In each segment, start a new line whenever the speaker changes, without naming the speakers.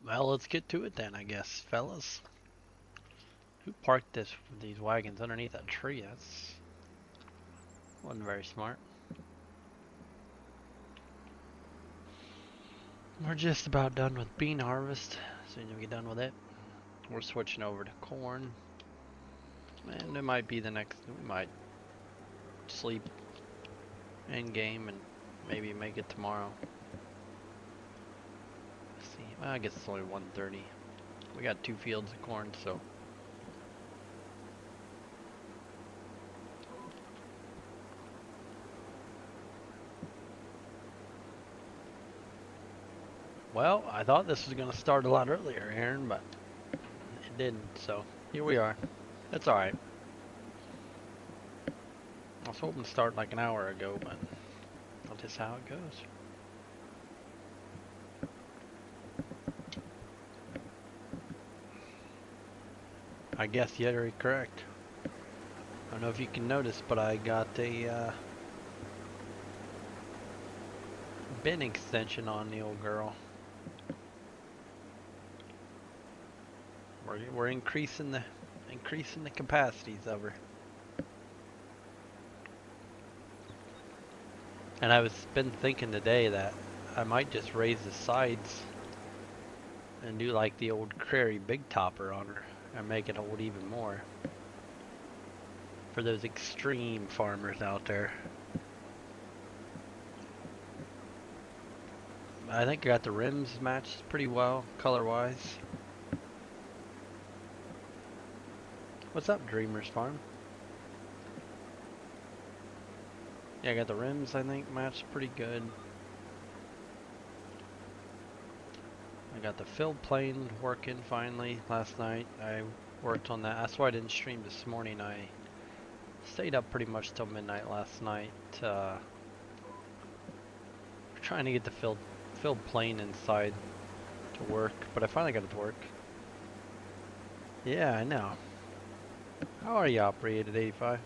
Well, let's get to it then, I guess, fellas. Who parked these wagons underneath that tree? That's wasn't very smart. We're just about done with bean harvest. As soon as we get done with it, we're switching over to corn. And it might be the next. We might sleep in game and maybe make it tomorrow. Let's see, well, I guess it's only 1:30. We got 2 fields of corn, so. Well, I thought this was going to start a lot earlier, Aaron, but it didn't, so here we are. That's alright. I was hoping to start like an hour ago, but that's just how it goes. I guess you're very correct. I don't know if you can notice, but I got a bin extension on the old girl. We're increasing the capacities of her. And I was been thinking today that I might just raise the sides and do like the old Prairie Big Topper on her and make it hold even more for those extreme farmers out there. I think I got the rims matched pretty well color wise. What's up, Dreamers Farm? Yeah, I got the rims, I think, matched pretty good. I got the filled plane working finally last night. I worked on that. That's why I didn't stream this morning. I stayed up pretty much till midnight last night. Trying to get the filled plane inside to work, but I finally got it to work. Yeah, I know. How are you, operated 85?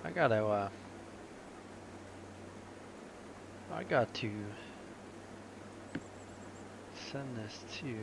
I got to send this to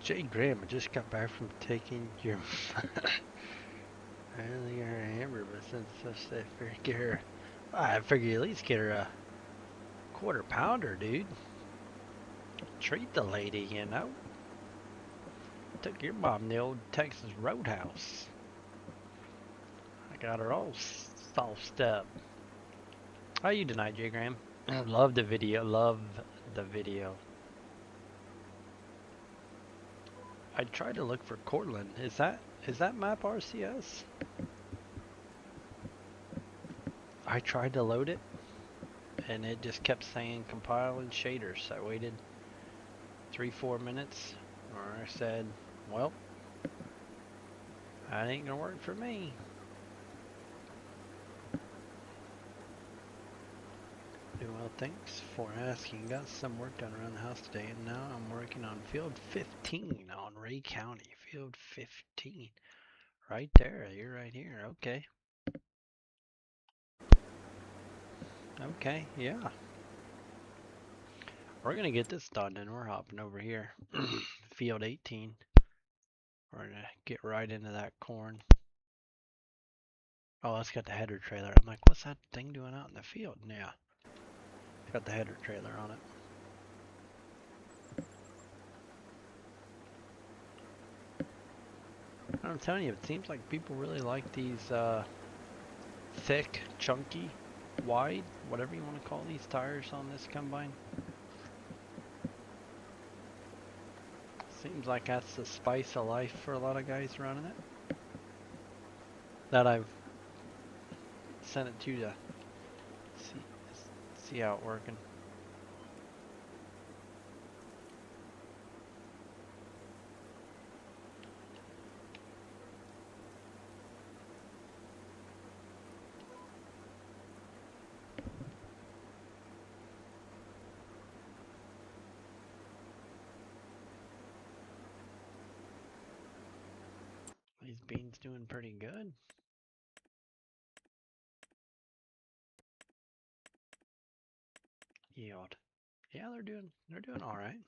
Jay Graham. I just got back from taking your I don't think her a hamburger, but since such I figure I figure you at least get her a quarter pounder, dude. Treat the lady, you know. Took your mom to the old Texas Roadhouse. I got her all sauced up. How are you tonight, Jay Graham? Love the video. Love the video. I tried to look for Cortland. Is that map RCS? I tried to load it and it just kept saying compiling shaders. I waited 3-4 minutes, or I said, well, that ain't gonna work for me. Well, thanks for asking. Got some work done around the house today, and now I'm working on field 15 on Ray County. Field 15. Right there. You're right here. Okay. Okay, yeah. We're gonna get this done, and we're hopping over here. Field 18. We're gonna get right into that corn. Oh, it's got the header trailer. I'm like, what's that thing doing out in the field? Yeah. It's got the header trailer on it. I'm telling you, it seems like people really like these thick, chunky, wide, whatever you want to call these tires on this combine. Seems like that's the spice of life for a lot of guys running it. That I've sent it to see how it's working. beans doing pretty good. Yield. Yeah, they're doing all right.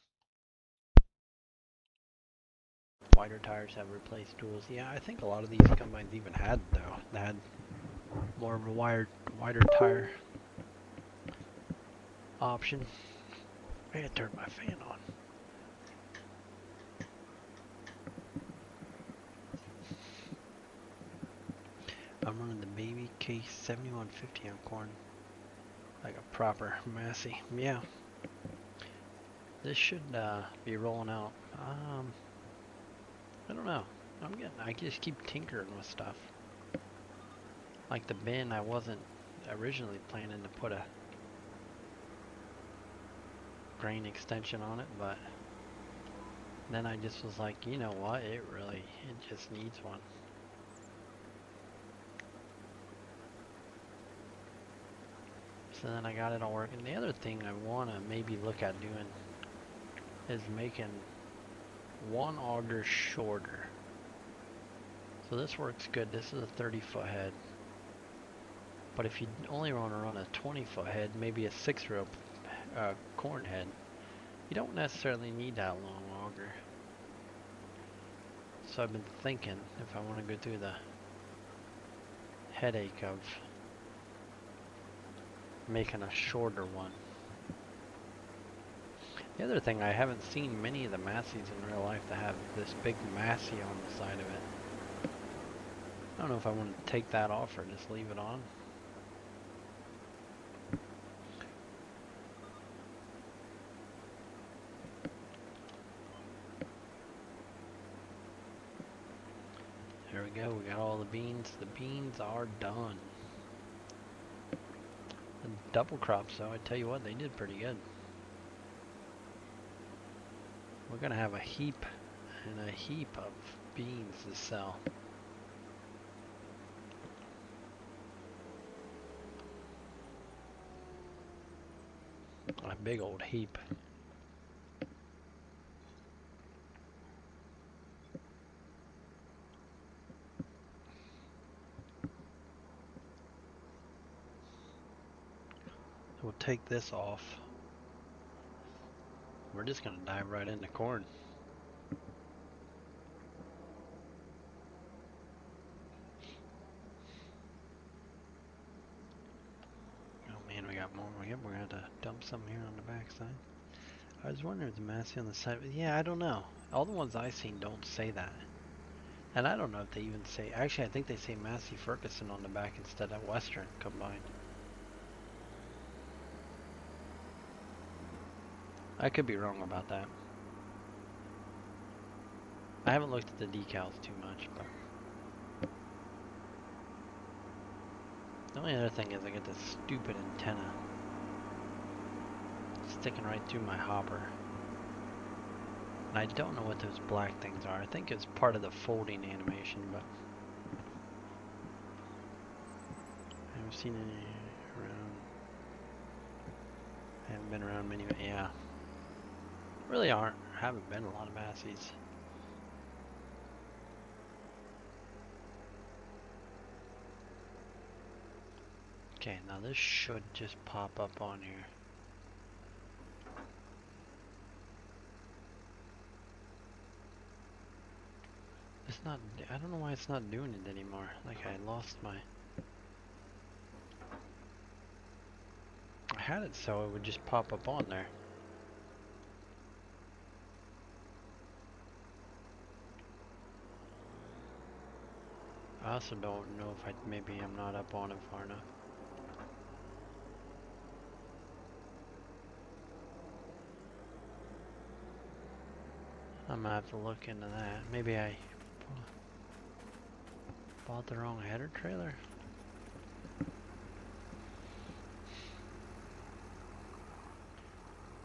Wider tires have replaced tools. Yeah, I think a lot of these combines even had though. They had more of a wider tire option. I had turned my fan on. I'm running the baby case 7150 on corn. Like a proper Massey. Yeah. This should be rolling out. I don't know. I just keep tinkering with stuff. Like the bin, I wasn't originally planning to put a grain extension on it, but then I just was like, you know what, it just needs one. So then I got it all working. The other thing I want to maybe look at doing is making one auger shorter. So this works good. This is a 30-foot head. But if you only want to run a 20-foot head, maybe a 6-row corn head, you don't necessarily need that long auger. So I've been thinking if I want to go through the headache of making a shorter one. The other thing, I haven't seen many of the Masseys in real life that have this big Massey on the side of it. I don't know if I want to take that off or just leave it on. There we go, we got all the beans. The beans are done. The double crops though, I tell you what, they did pretty good. We're gonna have a heap and a heap of beans to sell. A big old heap. We'll take this off. We're just gonna dive right into corn. Oh man, we got more. Yep, we're gonna have to dump some here on the backside. I was wondering if the Massey on the side. Yeah, I don't know. All the ones I've seen don't say that. And I don't know if they even say. Actually, I think they say Massey Ferguson on the back instead of Western combined. I could be wrong about that. I haven't looked at the decals too much, but the only other thing is I get this stupid antenna sticking right through my hopper. And I don't know what those black things are. I think it's part of the folding animation, but I haven't seen any around. I haven't been around many, yeah. Really haven't been a lot of Masseys. Okay, now this should just pop up on here. It's not, I don't know why it's not doing it anymore. Like I lost my... I had it so it would just pop up on there. I also don't know if maybe I'm not up on it far enough. I'm gonna have to look into that. Maybe I bought the wrong header trailer?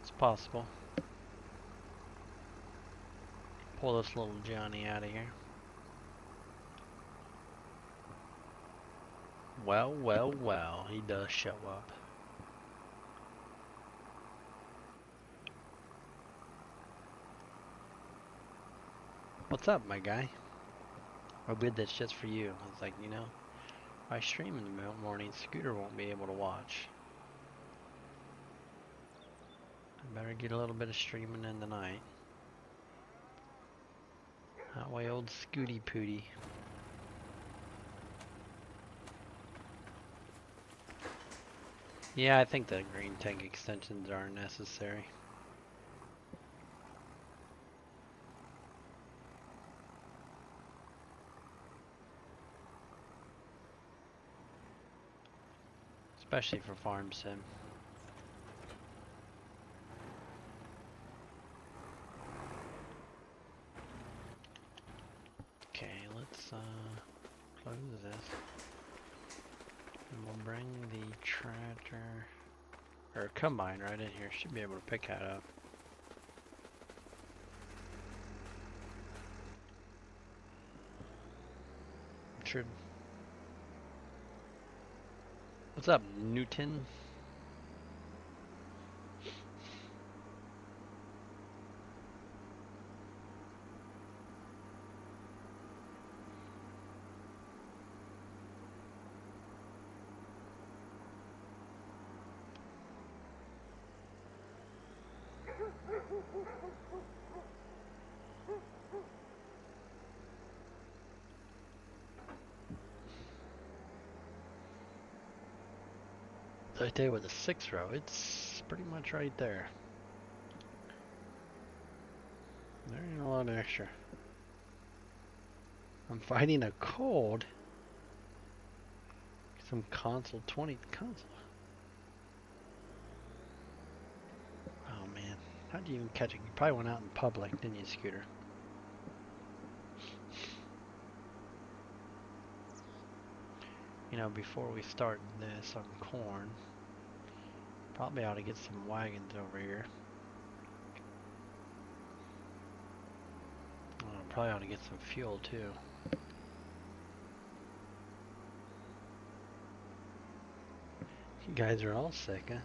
It's possible. Pull this little Johnny out of here. Well, well, well, he does show up. What's up, my guy? Oh, good, that's just for you. I was like, you know, if I stream in the morning, Scooter won't be able to watch. I better get a little bit of streaming in the night. That way, old Scooty Pooty. Yeah, I think the green tank extensions are necessary. Especially for farm sim. Okay, let's close this. And we'll bring the tractor, or combine right in here. Should be able to pick that up. Should. What's up, Newton? Right there with a 6-row, it's pretty much right there. There ain't a lot extra. I'm fighting a cold. Some console 20 console. Oh man, how'd you even catch it? You probably went out in public, didn't you, Scooter? You know, before we start this on corn, probably ought to get some wagons over here. Probably ought to get some fuel too. You guys are all sick, huh?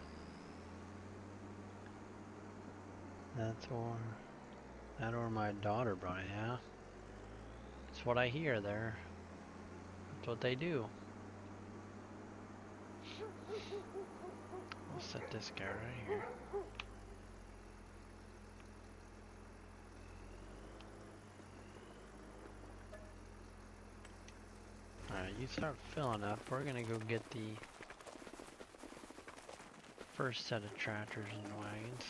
That or my daughter brought it, yeah. That's what I hear there. That's what they do. I'll set this guy right here. Alright, you start filling up. We're gonna go get the first set of tractors and wagons.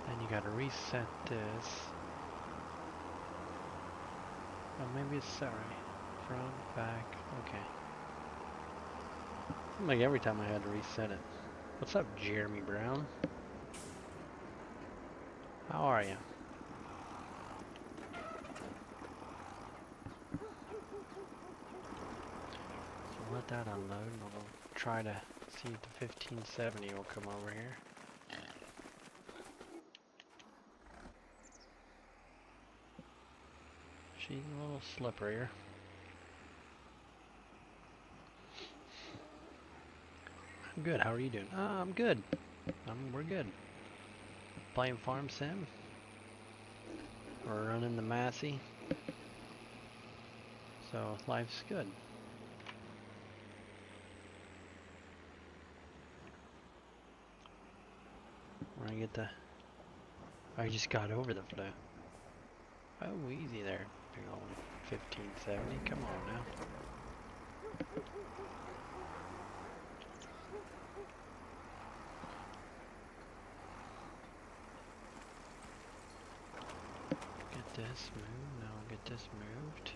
Then you gotta reset this. Oh, maybe it's set right. Front, back, okay. Seemed like every time I had to reset it. What's up, Jeremy Brown? How are you? So let that unload and we'll try to see if the 1570 will come over here. She's a little slipperier. I'm good. How are you doing? I'm good. We're good. Playing farm sim. We're running the Massey. So life's good. We're gonna get the. I just got over the flu. Oh, easy there. Big old 1570. Come on now. Get this moved. Now we'll get this moved.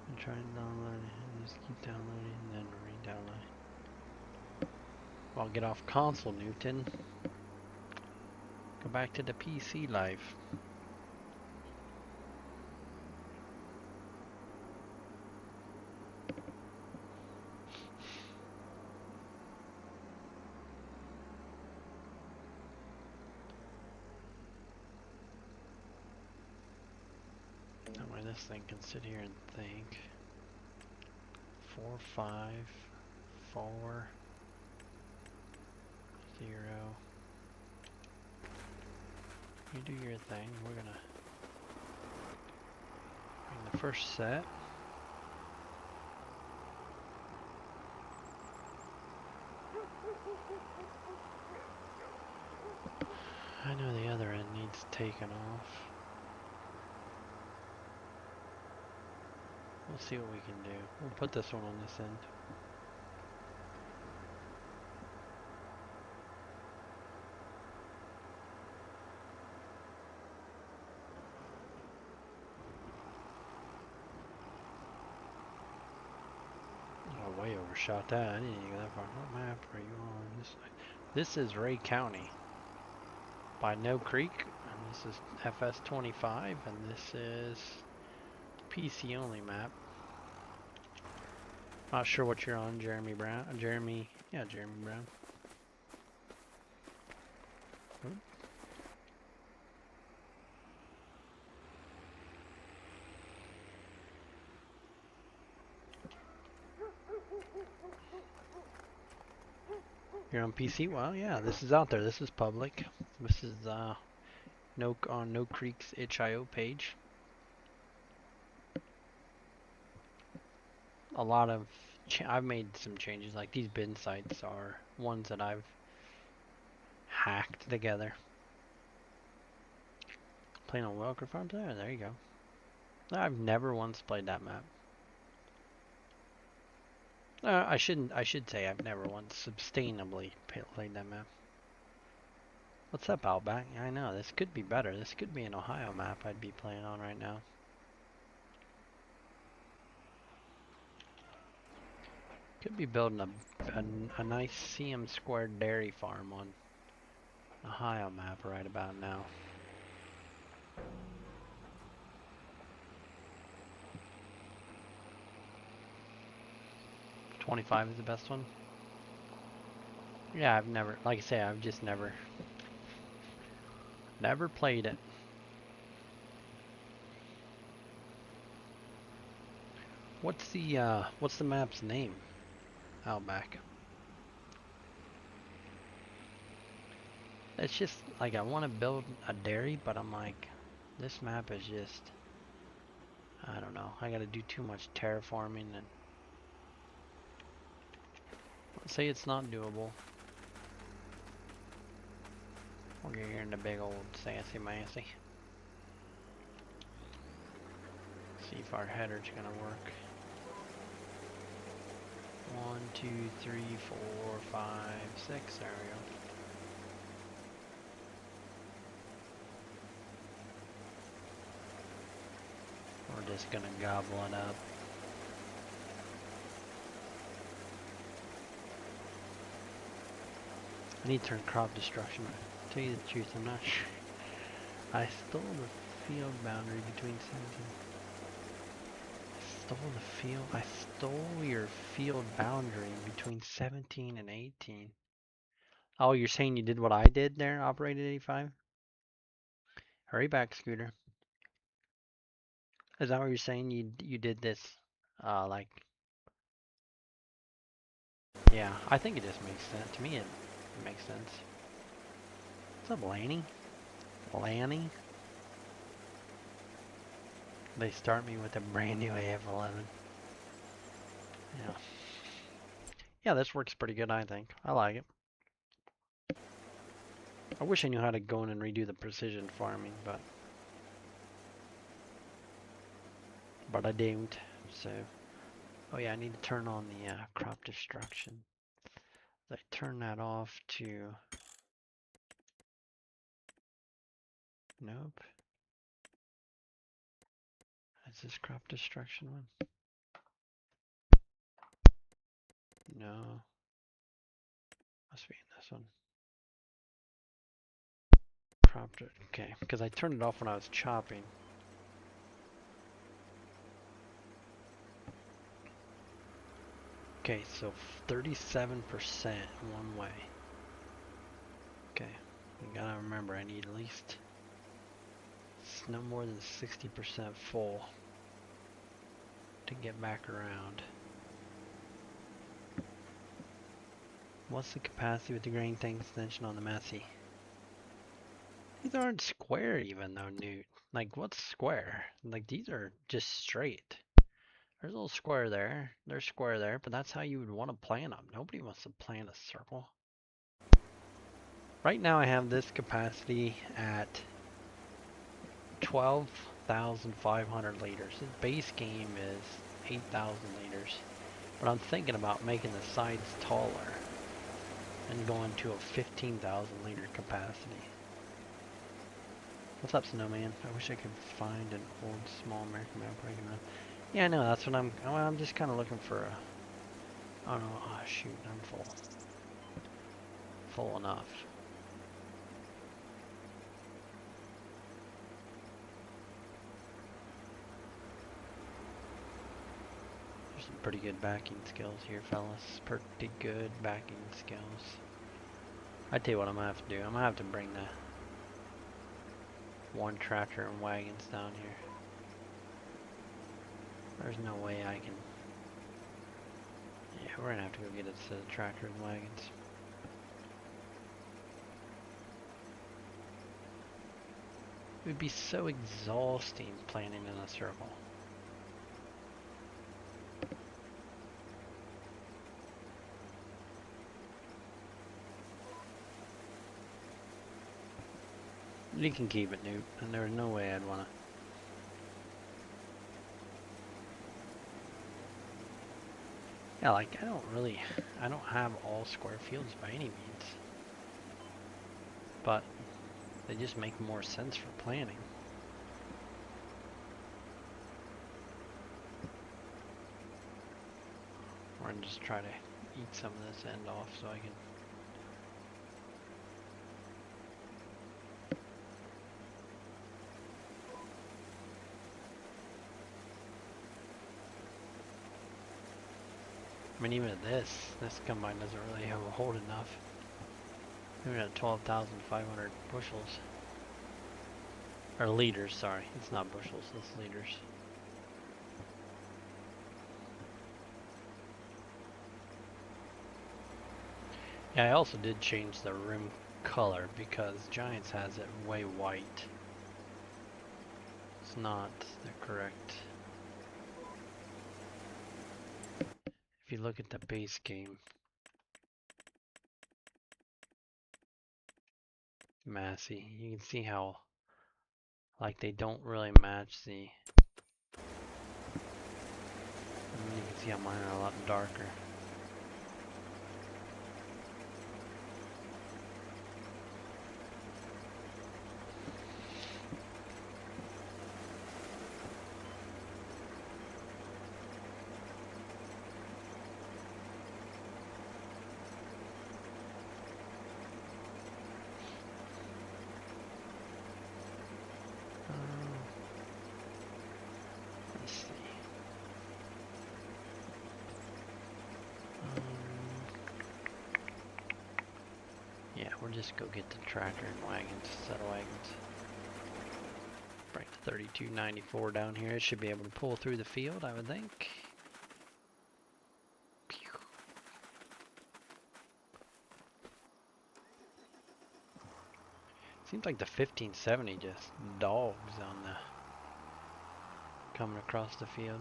And try and download it. And just keep downloading and then re-download. I'll get off console, Newton. Go back to the PC life. this thing can sit here and think. 4, 5, 4, 0. You do your thing. We're gonna bring the first set. I know the other end needs taken off. We'll see what we can do. We'll put this one on this end. Oh, way overshot that. I didn't even go that far. What map are you on? This is Ray County by No Creek, and this is FS25, and this is PC only map. Not sure what you're on, Jeremy Brown. Jeremy Brown. Oop. You're on PC? Well, yeah, this is out there. This is public. This is on No Creek's itch.io page. A lot of I've made some changes. Like these bin sites are ones that I've hacked together. Playing on Welker Farms there you go. I've never once played that map. I should say I've never once sustainably played that map. What's up, Outback? I know, this could be better. This could be an Ohio map I'd be playing on right now. Could be building a nice CM squared dairy farm on Ohio map right about now. .25 is the best one. Yeah, I've never, like I say, I've just never played it. What's the map's name? Outback. It's just like I want to build a dairy, but I'm like, this map is just, I don't know. I gotta do too much terraforming, and let's say it's not doable. We'll get here in the big old sassy mancy. See if our header's gonna work. 1, 2, 3, 4, 5, 6. There we go. We're just gonna gobble it up. I need to turn crop destruction. To tell you the truth, I'm not sure. I stole the field boundary between 17. I stole your field boundary between 17 and 18. Oh, you're saying you did what I did there, Operated 85? Hurry back, Scooter. Is that what you're saying? You did this, like... Yeah, I think it just makes sense. To me, it makes sense. What's up, Lanny? Lanny? They start me with a brand new AF-11. Yeah. Yeah, this works pretty good, I think. I like it. I wish I knew how to go in and redo the precision farming, but I don't. So, oh yeah, I need to turn on the crop destruction. I turn that off to. Nope. Is this crop destruction one? No. Must be in this one. Okay, because I turned it off when I was chopping. Okay, so 37% one way. Okay, you gotta remember I need at least no more than 60% full. to get back around. What's the capacity with the grain tank extension on the Massey? These aren't square even though, Newt. Like, what's square? Like, these are just straight. There's a little square there. There's square there, but that's how you would want to plan them. Nobody wants to plan a circle. Right now I have this capacity at 12,500 liters. His base game is 8,000 liters. But I'm thinking about making the sides taller and going to a 15,000 liter capacity. What's up, Snowman? I wish I could find an old small American map where I can run. Yeah, I know, that's what I'm just kind of looking for a... Oh no, oh shoot, I'm full. Full enough. There's some pretty good backing skills here, fellas. Pretty good backing skills. I tell you what I'm gonna have to do. I'm gonna have to bring the one tractor and wagons down here. There's no way I can... Yeah, we're gonna have to go get it to the tractor and wagons. It would be so exhausting planning in a circle. You can keep it, Newt, and there's no way I'd wanna... Yeah, like, I don't have all square fields by any means. But they just make more sense for planning. We're gonna just try to eat some of this end off so I can... I mean, even at this combine doesn't really hold enough. Even at 12,500 bushels. Or liters, sorry. It's not bushels, it's liters. Yeah, I also did change the rim color because Giants has it way white. It's not the correct... If you look at the base game, Massey, you can see how, like, they don't really match the... And you can see how mine are a lot darker. Let's see. Yeah, we'll just go get the tractor and wagons, set of wagons. Bring the 3294 down here. It should be able to pull through the field, I would think. Seems like the 1570 just dogs on the coming across the field.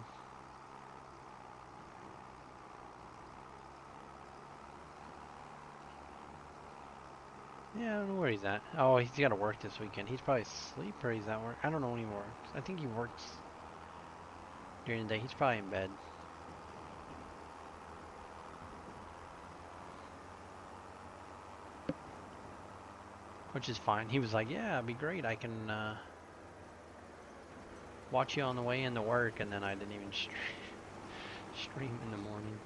Yeah, I don't know where he's at. Oh, he's got to work this weekend. He's probably asleep or he's at work. I don't know when he works. I think he works during the day. He's probably in bed. Which is fine. He was like, yeah, it'd be great. I can watch you on the way into work. And then I didn't even stream in the morning.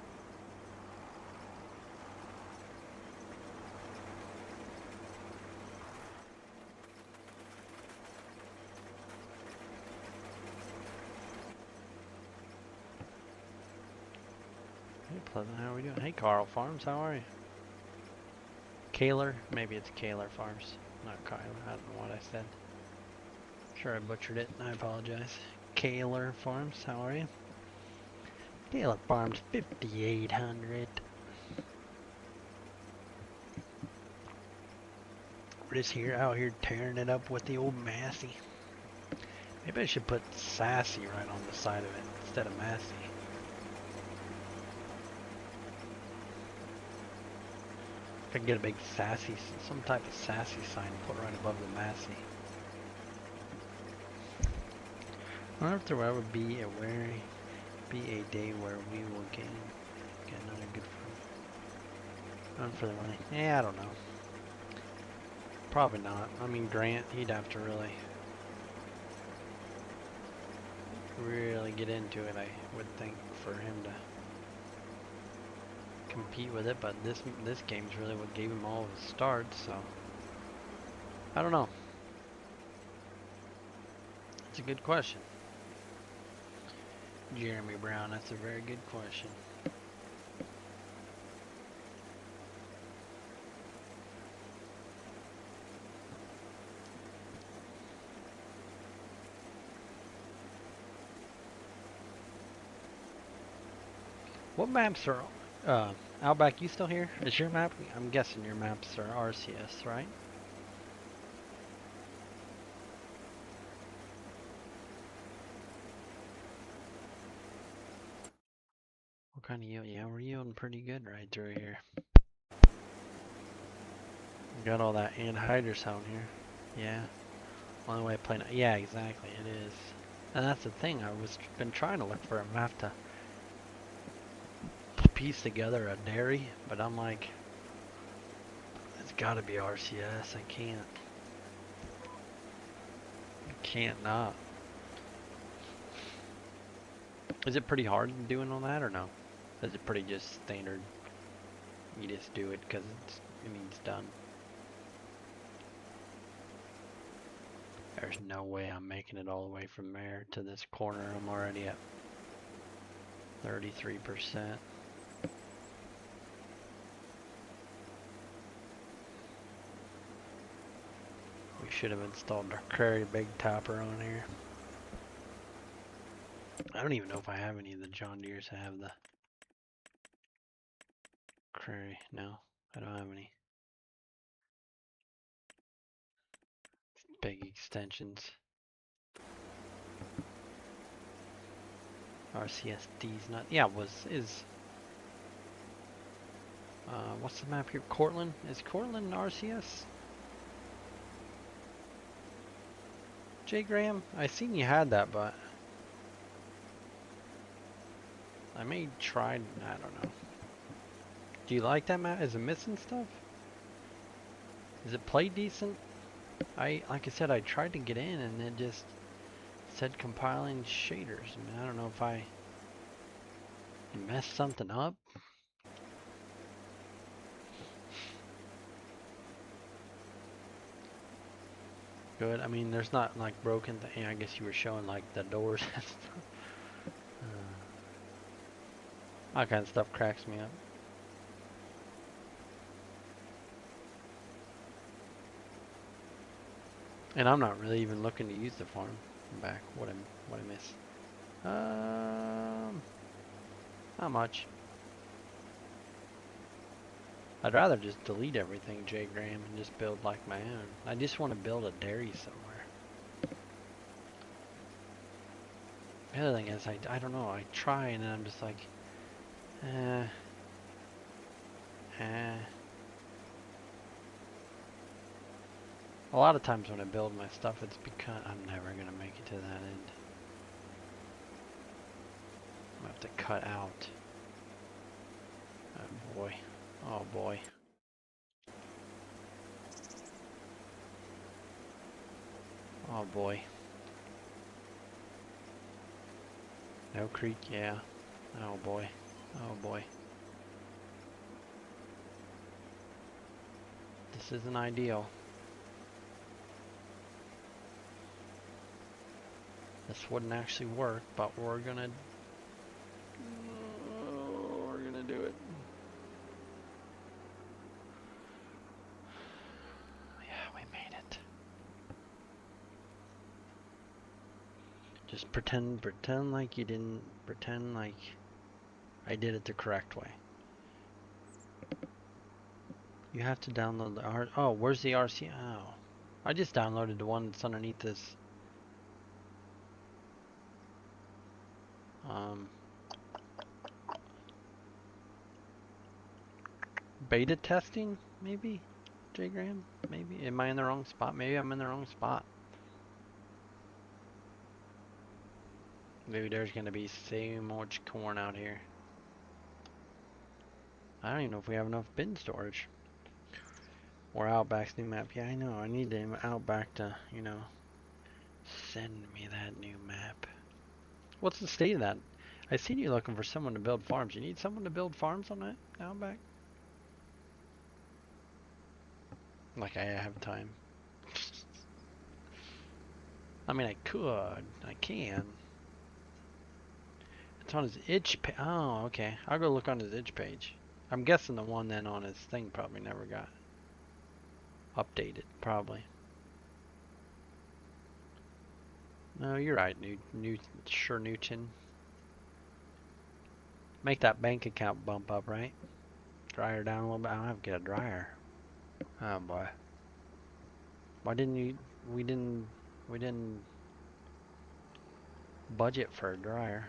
Hey, Pleasant, how are we doing? Hey, Carl Farms, how are you? Kaler? Maybe it's Kaler Farms, not Kyler. I don't know what I said. Sure, I butchered it. I apologize. Kaler Farms, how are you? Taylor Farms 5800. We're just out here tearing it up with the old Massey. Maybe I should put Sassy right on the side of it instead of Massey. I could get a big Sassy, some type of Sassy sign put right above the Massey. I wonder if there will ever be a day where we will get another good run for the money. Yeah, I don't know. Probably not. I mean, Grant, he'd have to really get into it, I would think, for him to compete with it. But this game's really what gave him all of his starts, so I don't know. It's a good question, Jeremy Brown. That's a very good question. What maps are, Outback, you still here? Is your map, I'm guessing your maps are RCS, right? What kind of yield? Yeah, we're yielding pretty good right through here. We got all that anhydrous out here. Yeah. Only way I play now. Yeah, exactly, it is. And that's the thing, been trying to look for a map to piece together a dairy, but I'm like, it's gotta be RCS. I can't not. Is it pretty hard doing all that or no? Is it pretty just standard? You just do it because it means done. There's no way I'm making it all the way from there to this corner. I'm already at 33%. We should have installed our Prairie Big Topper on here. I don't even know if I have any of the John Deeres that have the Prairie. No, I don't have any. Big extensions. RCSD's not. Yeah, what's the map here? Cortland? Is Cortland RCS? Jay Graham? I seen you had that, but I may try. I don't know. Do you like that map? Is it missing stuff? Is it played decent? Like I said, I tried to get in and it just said compiling shaders. I mean, I don't know if I messed something up. Good. I mean, there's not like broken thing. I guess you were showing like the doors and stuff. All kind of stuff cracks me up. And I'm not really even looking to use the farm back. What I miss? Not much. I'd rather just delete everything, Jay Graham, and just build like my own. I just want to build a dairy somewhere. The other thing is, I don't know, I try and then I'm just like, A lot of times when I build my stuff, it's because I'm never going to make it to that end. I'm going to have to cut out. Oh boy. Oh boy. Oh boy. No creek, yeah. Oh boy. Oh boy. This isn't ideal. This wouldn't actually work, but we're gonna do it. Yeah, we made it. Just pretend like you didn't, pretend like I did it the correct way. You have to download the R. Oh, where's the RC? Oh, I just downloaded the one that's underneath this. Um, Beta testing, maybe? J-Gram? Maybe? Am I in the wrong spot? Maybe I'm in the wrong spot. Maybe there's gonna be so much corn out here. I don't even know if we have enough bin storage. Or Outback's new map. Yeah, I know. I need the Outback to, you know, send me that new map. What's the state of that? I seen you looking for someone to build farms. You need someone to build farms on that Outback? Like I have time. I mean, I could. I can. It's on his itch page. Oh, okay. I'll go look on his itch page. I'm guessing the one then on his thing probably never got updated. Probably. No, you're right, Newton. Make that bank account bump up, right? Dryer down a little bit. I don't have to get a dryer. Oh boy. Why didn't you? We didn't. We didn't budget for a dryer.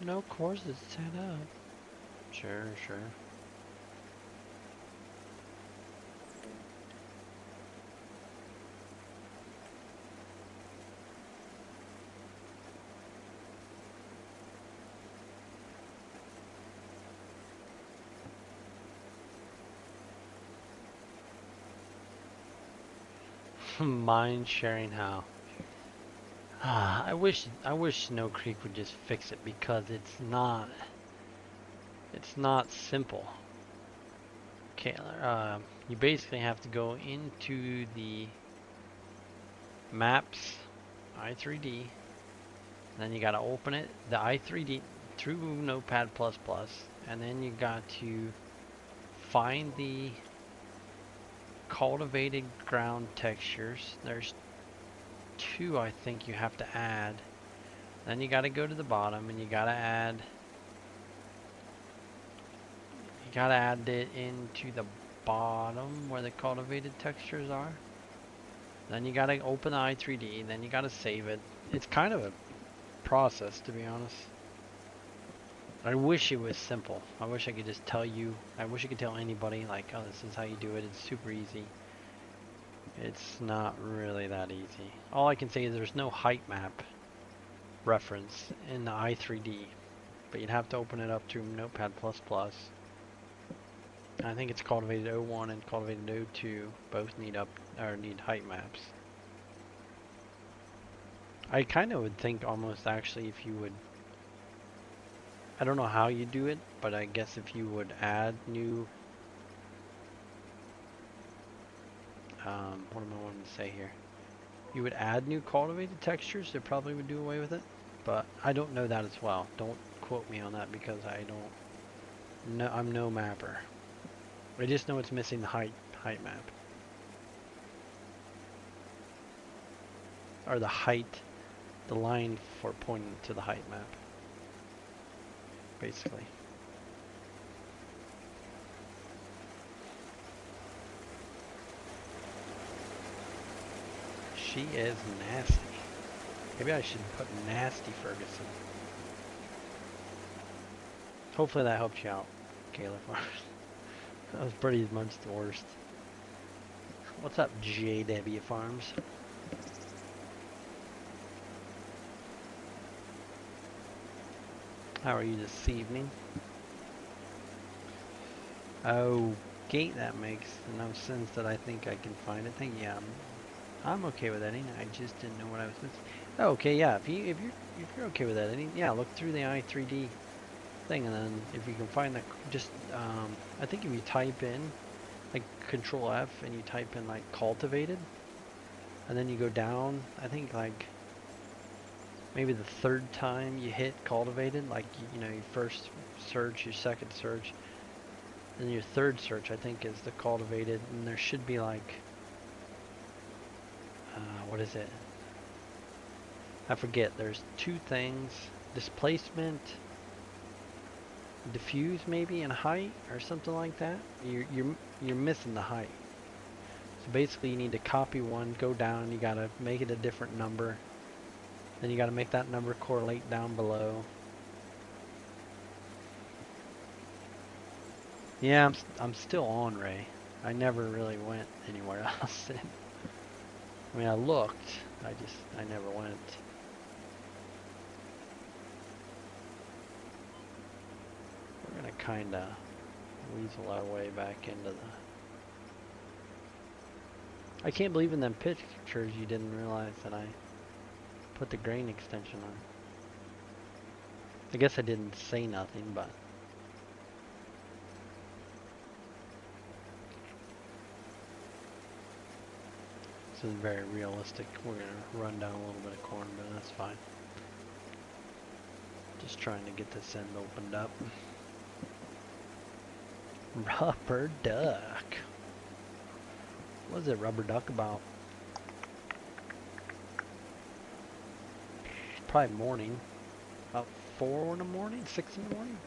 No courses set up. Sure, sure. Mind sharing how? I wish Snow Creek would just fix it because it's not simple. Okay, you basically have to go into the maps i3D, then you got to open it the i3D through Notepad++, and then you got to find the cultivated ground textures. There's 2 I think you have to add. Then you got to go to the bottom and you got to add it into the bottom where the cultivated textures are. Then you got to open the i3D, then you got to save it. It's kind of a process, to be honest. I wish it was simple. I wish I could just tell you. I wish I could tell anybody, like, oh, this is how you do it. It's super easy. It's not really that easy. All I can say is there's no height map reference in the i3D, but you'd have to open it up through Notepad++. I think it's Cultivated 01 and Cultivated 02 both need height maps. I kind of would think almost actually if you would, I don't know how you do it, but I guess if you would add new, what am I wanting to say here? You would add new cultivated textures, it probably would do away with it, but I don't know that as well. Don't quote me on that because I don't know, I'm no mapper. I just know it's missing the height map. Or the height, the line for pointing to the height map. Basically. She is nasty. Maybe I should put nasty Ferguson. Hopefully that helps you out, Kayla. That was pretty much the worst. What's up, JW Farms? How are you this evening? Oh, gate, that makes no sense that I think I can find it. Yeah, I'm okay with editing. I just didn't know what I was missing. Oh, okay, yeah. If you're okay with editing, yeah, look through the i3D thing, and then if you can find the I think if you type in like Control F and you type in like cultivated, and then you go down, I think like maybe the 3rd time you hit cultivated, like you know, you first search, your second search, And your third search, I think, is the cultivated, and there should be like, what is it? I forget. There's two things: displacement, diffuse, maybe, and height, or something like that. You're missing the height. So basically, you need to copy one, go down. You gotta make it a different number. Then you gotta make that number correlate down below. Yeah, I'm still on Ray. I never really went anywhere else. I mean, I looked. I never went. We're gonna kind of weasel our way back into the... I can't believe in them pictures you didn't realize that I put the grain extension on. I guess I didn't say nothing, but... This is very realistic. We're gonna run down a little bit of corn, but that's fine. Just trying to get this end opened up. Rubber duck. What is it, rubber duck about? Probably morning. About 4 in the morning, 6 in the morning.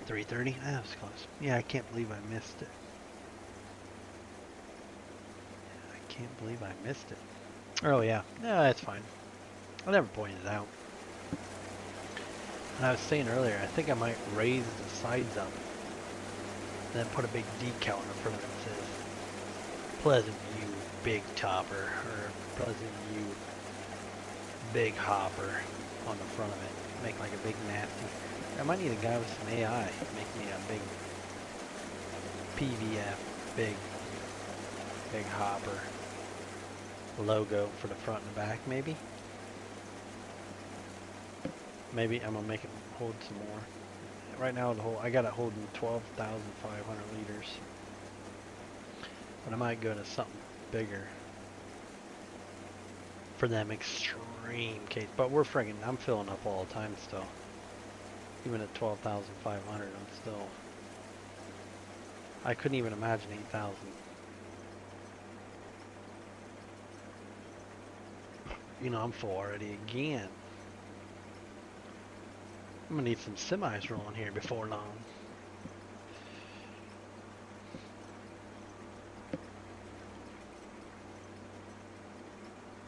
$3:30? That was close. Yeah, I can't believe I missed it. I can't believe I missed it. Oh yeah, no, that's fine. I never pointed it out. And I was saying earlier, I think I might raise the sides up, and then put a big decal in the front that says Pleasant View Big Topper, or Pleasant View Big Hopper on the front of it. Make like a big nasty. I might need a guy with some AI to make me a big PVF big hopper logo for the front and the back, maybe. Maybe I'm gonna make it hold some more. Right now I got it holding 12,500 liters, but I might go to something bigger for them extreme case. But I'm filling up all the time still. Even at 12,500, I'm still... I couldn't even imagine 8,000. You know, I'm full already again. I'm gonna need some semis rolling here before long.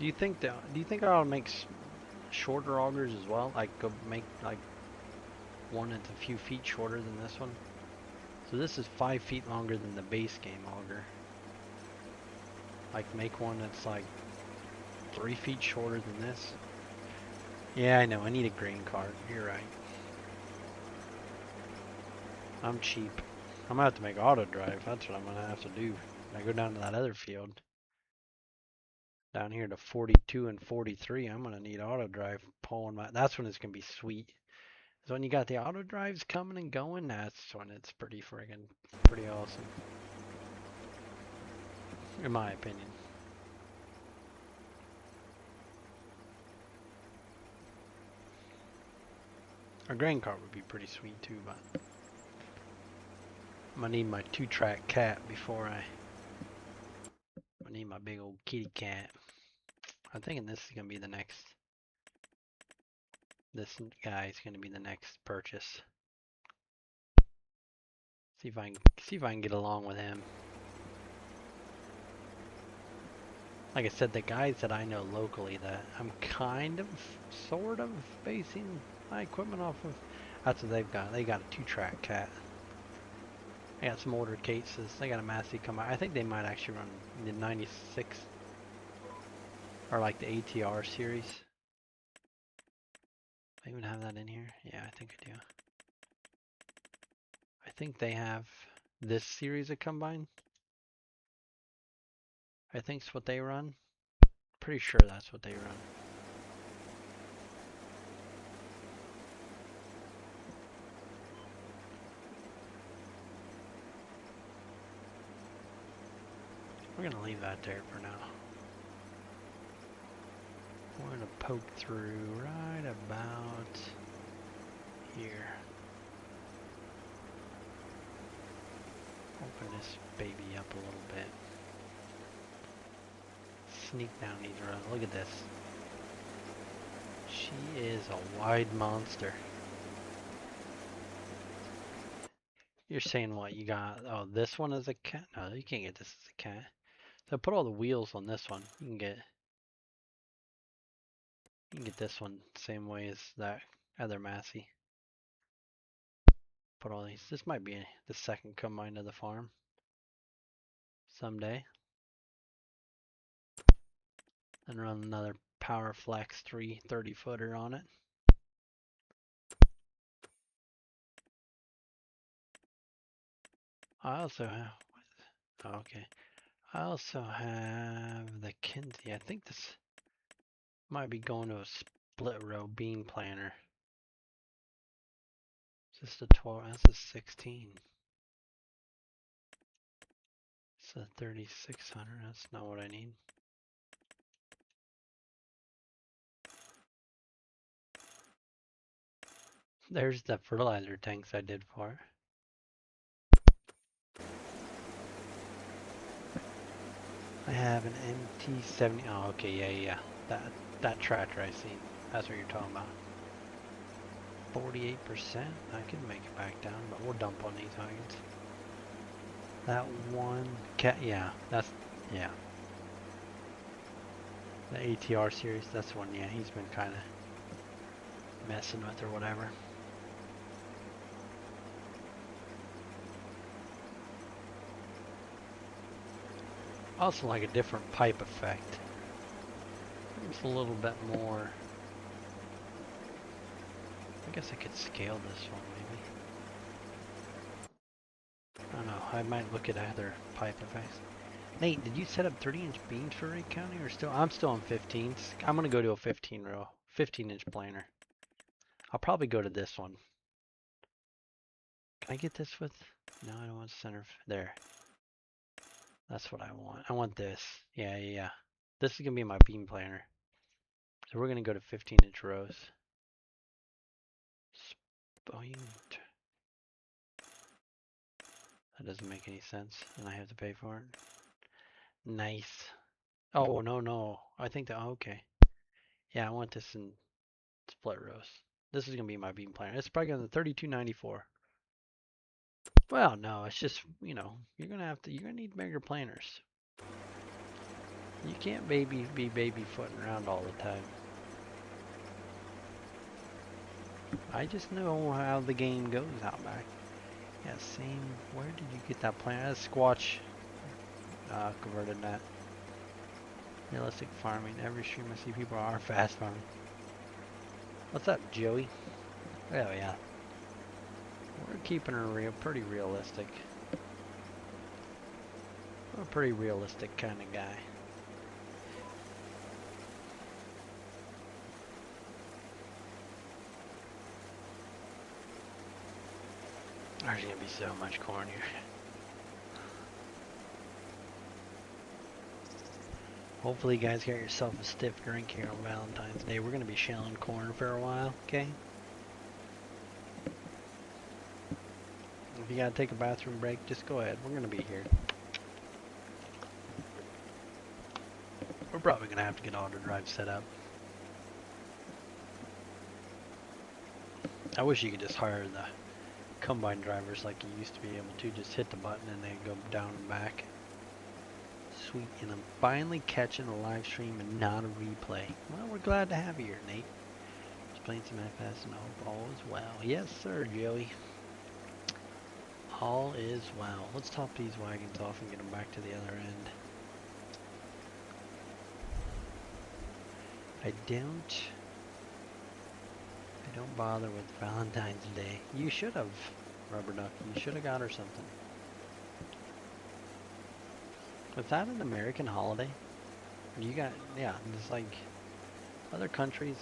Do you think I ought to make shorter augers as well? Like go make like one that's a few feet shorter than this one. So this is 5 feet longer than the base game auger. Like make one that's like 3 feet shorter than this. Yeah, I know. I need a grain cart. You're right. I'm cheap. I'm gonna have to make auto drive. That's what I'm gonna have to do. When I go down to that other field, down here to 42 and 43, I'm gonna need auto drive pulling my. That's when it's gonna be sweet. So when you got the auto drives coming and going, that's when it's pretty awesome. In my opinion. A grain cart would be pretty sweet too, but I'm gonna need my 2-track cat before I need my big old kitty cat. I'm thinking this is gonna be the next. This guy is gonna be the next purchase. See if I can get along with him. Like I said, the guys that I know locally that I'm kind of, sort of basing my equipment off of, that's what they've got. They got a 2-track cat. They got some older cases. They got a Massey come out. I think they might actually run the 96 or like the ATR series. I even have that in here. Yeah, I think I do. I think they have this series of combine. I think it's what they run. Pretty sure that's what they run. We're gonna leave that there for now. poke through right about here. Open this baby up a little bit. Sneak down these roads. Look at this. She is a wide monster. You're saying what you got? Oh, this one is a cat? No, you can't get this as a cat. So put all the wheels on this one. You can get this one the same way as that other Massey. Put all these. This might be the second combine of the farm someday. And run another Power Flex 330 footer on it. I also have, oh, okay. I also have the Kinsey. I think this might be going to a split row bean planter. Is this the 12? That's a 16. It's a 3600. That's not what I need. There's the fertilizer tanks I did for it. I have an MT70. Oh, okay, yeah. That tractor I seen. That's what you're talking about. 48%. I can make it back down, but we'll dump on these wagons. That one cat, yeah, that's, yeah. The ATR series, that's one, yeah, he's been kind of messing with or whatever. Also like a different pipe effect. It's a little bit more. I guess I could scale this one maybe. I don't know, I might look at other pipe effects. Nate, did you set up 30-inch beams for Ray County or still? I'm still on 15s. I'm gonna go to a 15-inch planer. I'll probably go to this one. Can I get this with? No, I don't want center. There. That's what I want. I want this. Yeah. This is gonna be my beam planner. So we're gonna go to 15-inch rows. That doesn't make any sense, and I have to pay for it. Nice. Oh no. I think that. Oh, okay. Yeah, I want this in split rows. This is gonna be my beam planner. It's probably gonna 3294. Well, no, it's just, you know, you're gonna need bigger planners. You can't be baby footing around all the time. I just know how the game goes out back. Yeah, same. Where did you get that plan? That's Squatch converted that. Realistic farming. Every stream I see people are fast farming. What's up, Joey? Oh yeah. We're keeping her pretty realistic. We're a pretty realistic kind of guy. There's gonna be so much corn here. Hopefully you guys got yourself a stiff drink here on Valentine's Day. We're gonna be shelling corn for a while, okay? If you gotta take a bathroom break, just go ahead. We're gonna be here. We're probably gonna have to get auto drive set up. I wish you could just hire the combine drivers like you used to be able to. Just hit the button and they go down and back. Sweet, and I'm finally catching a live stream and not a replay. Well, we're glad to have you here, Nate. Just playing some FS and hope all is well. Yes, sir, Joey. All is well. Let's top these wagons off and get them back to the other end. I don't bother with Valentine's Day. You should have, Rubber Duck. You should have got her something. Was that an American holiday? You got, yeah, it's like other countries.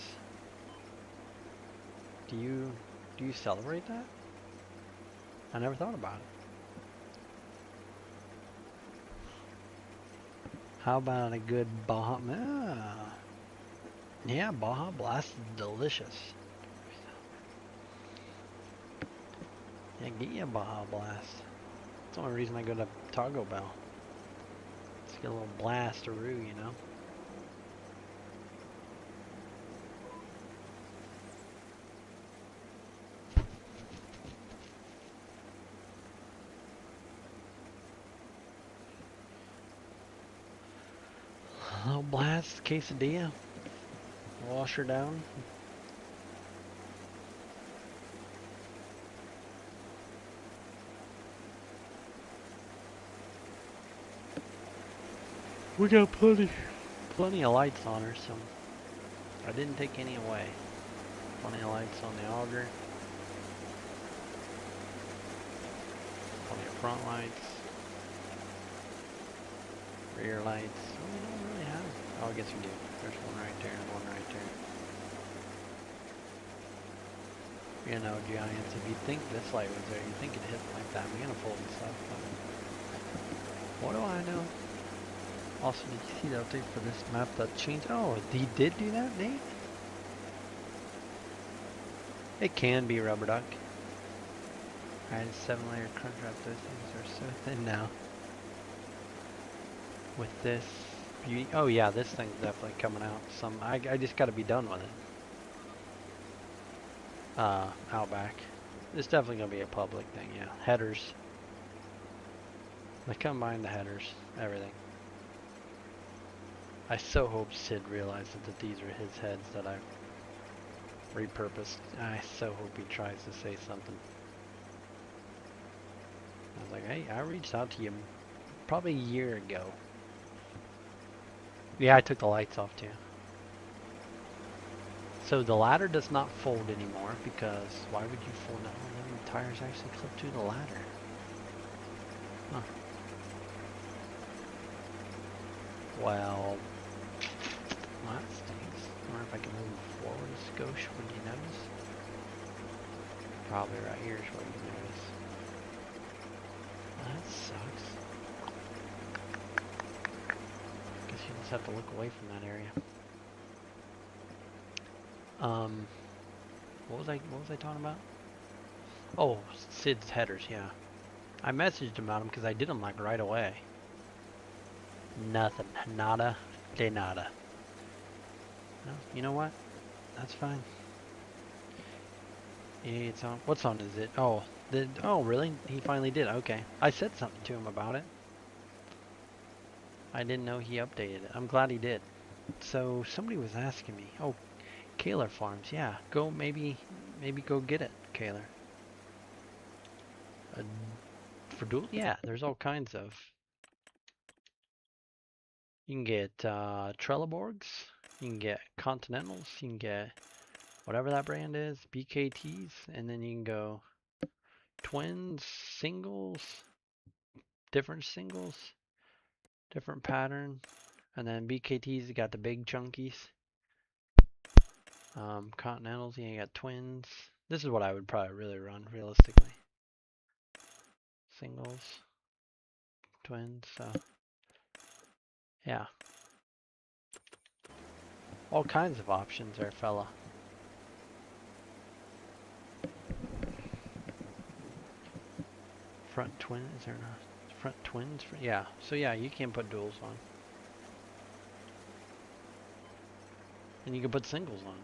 Do you celebrate that? I never thought about it. How about a good Bahama? Yeah, Baja Blast is delicious. Yeah, get you a Baja Blast. That's the only reason I go to Taco Bell. Let's get a little blast-a-roo, you know? A little blast, quesadilla. Wash her down. We got plenty of lights on her, so I didn't take any away. Plenty of lights on the auger. Plenty of front lights. Rear lights. Oh, we don't really have. Oh, I guess we do. There's one right there and one right there. You know, giants, if you think this light was there, you think it hit like that manifold and stuff, but what do I know? Also, did you see the update for this map that changed? Oh, he did do that, Nate? It can be rubber duck. Alright, 7-layer crunch wrap. Those things are so thin now. With this beauty. Oh yeah, this thing's definitely coming out. I just gotta be done with it. Outback. It's definitely gonna be a public thing, yeah. Headers. They combine the headers, everything. I so hope Sid realizes that these are his heads that I've repurposed. I so hope he tries to say something. I was like, hey, I reached out to you probably a year ago. Yeah, I took the lights off too. So the ladder does not fold anymore because why would you fold it? Oh, then the tires actually clip to the ladder. Huh. Well, that stinks. I wonder if I can move forward a skosh when you notice. Probably right here is where you notice. That sucks. Guess you just have to look away from that area. What was I talking about? Oh, Sid's headers, yeah. I messaged him about them because I did them like right away. Nothing. Nada de nada. Well, you know what? That's fine. Yeah, it's on. What song is it? Oh, oh, really? He finally did. Okay. I said something to him about it. I didn't know he updated it. I'm glad he did. So somebody was asking me. Oh, Kaler Farms. Yeah, go maybe go get it, Kaler. Uh, for dual? Yeah, there's all kinds of. You can get Trelleborgs. You can get Continentals. You can get whatever that brand is, BKTs, and then you can go twins, singles, different pattern, and then BKTs, you got the big chunkies. Continentals, you got twins. This is what I would probably really run, realistically. Singles, twins, yeah. All kinds of options there, fella. Front twin, is there not? Front twins? Yeah, so yeah, you can put duals on. And you can put singles on.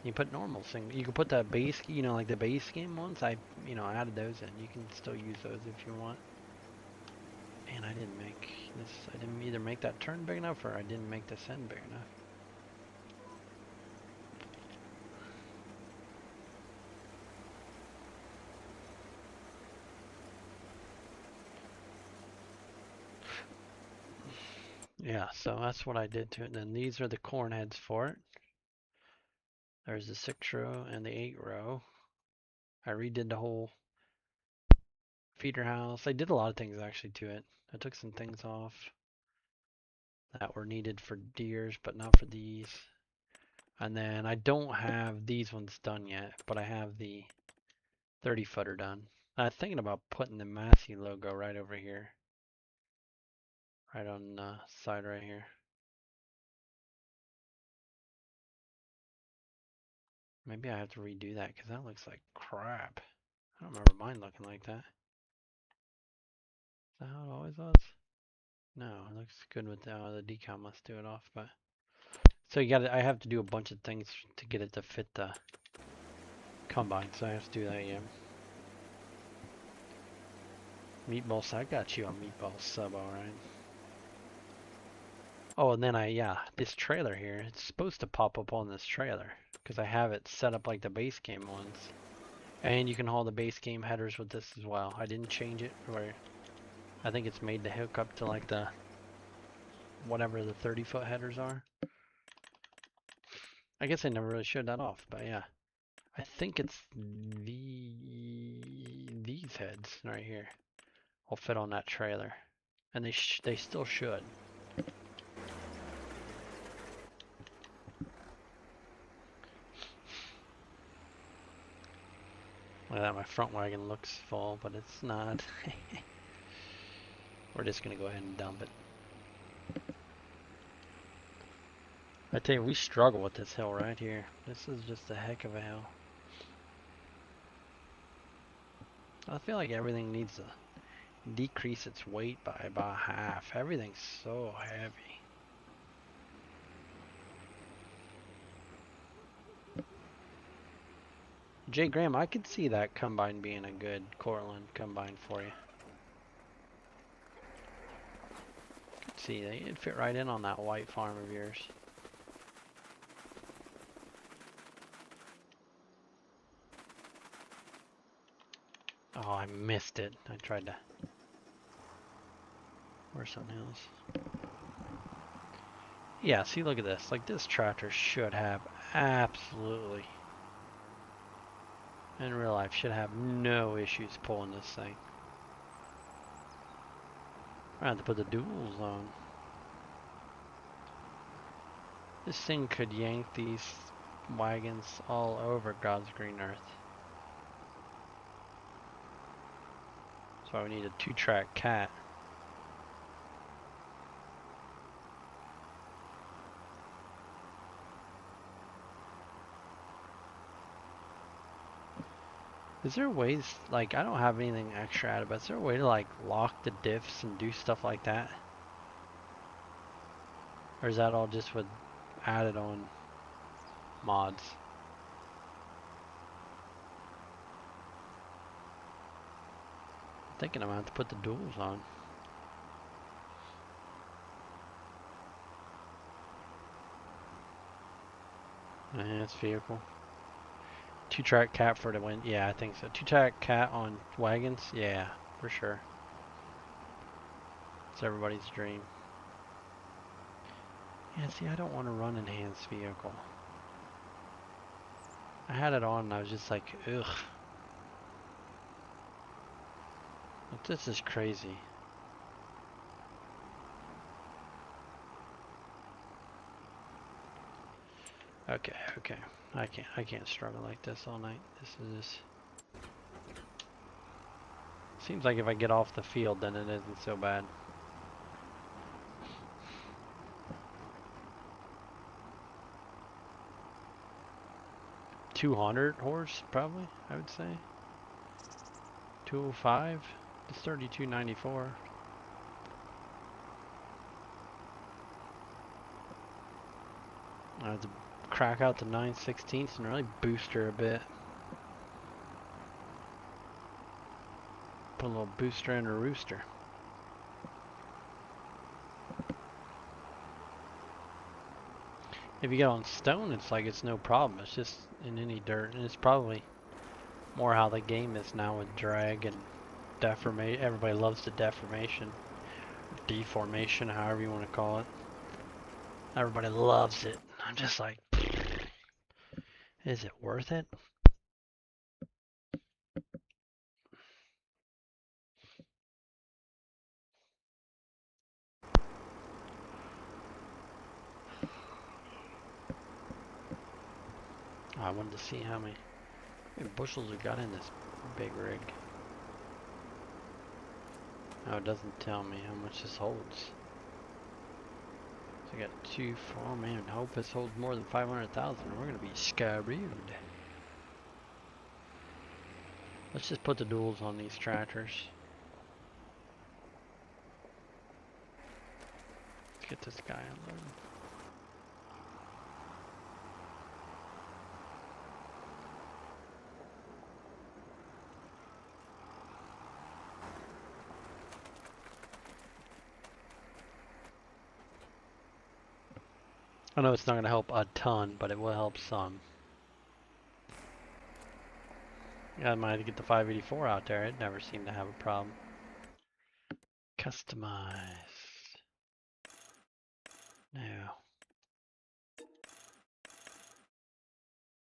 You put normal single. You can put the base, like the base game ones. I added those in. You can still use those if you want. And I didn't make this. I didn't either make that turn big enough or I didn't make this end big enough. Yeah, so that's what I did to it. And then these are the corn heads for it. There's the 6-row and the 8-row. I redid the whole feeder house. I did a lot of things actually to it. I took some things off that were needed for deers, but not for these. And then I don't have these ones done yet, but I have the 30-footer done. I was thinking about putting the Massey logo right over here. Right on the side right here. Maybe I have to redo that because that looks like crap. I don't remember mine looking like that. Is that how it always was? No, it looks good with the decal must do it off, but so I have to do a bunch of things to get it to fit the combine, so I have to do that again. Meatballs, I got you on meatball sub, alright. Oh, and then this trailer here, it's supposed to pop up on this trailer because I have it set up like the base game ones. And you can haul the base game headers with this as well. I didn't change it where I think it's made to hook up to like the whatever the 30-foot headers are. I guess I never really showed that off, but yeah. I think it's these heads right here will fit on that trailer. And they still should. Look at that, my front wagon looks full, but it's not. We're just gonna go ahead and dump it. I tell you, we struggle with this hill right here. This is just a heck of a hill. I feel like everything needs to decrease its weight by about half. Everything's so heavy. Jay Graham, I could see that combine being a good Cortland combine for you. Could see that it'd fit right in on that white farm of yours. Oh, I missed it. I tried to. Where's something else? Yeah, see, look at this. Like, this tractor should have absolutely, in real life, should have no issues pulling this thing. I have to put the duals on. This thing could yank these wagons all over God's green earth. That's why we need a 2-track cat. Is there ways, like, I don't have anything extra added, but is there a way to, like, lock the diffs and do stuff like that? Or is that all just with added on mods? I'm thinking I'm gonna have to put the duals on. Enhanced vehicle. 2-track cat for the win. Yeah, I think so. 2-track cat on wagons. Yeah, for sure. It's everybody's dream. Yeah, see, I don't want to run enhanced vehicle. I had it on and I was just like, ugh. But this is crazy. Okay. I can't struggle like this all night. This is just... Seems like if I get off the field, then it isn't so bad. $200 horse, probably, I would say. 205. It's 3294. I have to crack out the 9/16 and really boost her a bit. Put a little booster in her rooster. If you get on stone, it's like it's no problem. It's just in any dirt, and it's probably more how the game is now with drag and deformation. Everybody loves the deformation, deformation, however you want to call it. Everybody loves it. I'm just like, is it worth it? I wanted to see how many bushels we got in this big rig. Oh, it doesn't tell me how much this holds. So I got 2, 4, man, I hope this holds more than 500,000. We're gonna be screwed. Let's just put the duals on these tractors. Let's get this guy unloaded. I know it's not going to help a ton, but it will help some. Yeah, I might have to get the 584 out there. It never seemed to have a problem. Customize. Now.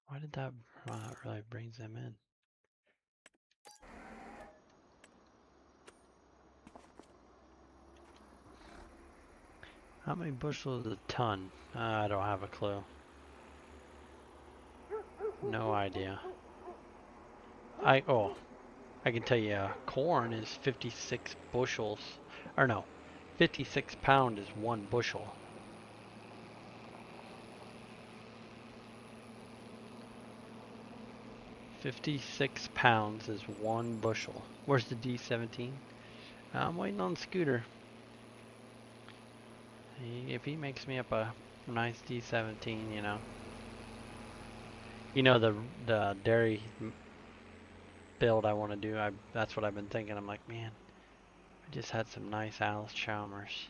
Why did that really brings them in? How many bushels a ton? I don't have a clue. No idea. I can tell you corn is 56 bushels. Or no, 56 pound is 1 bushel. £56 is 1 bushel. Where's the D17? I'm waiting on Scooter. If he makes me up a nice D17, you know. You know the dairy build I want to do. That's what I've been thinking. I'm like, man, I just had some nice Alice Chalmers.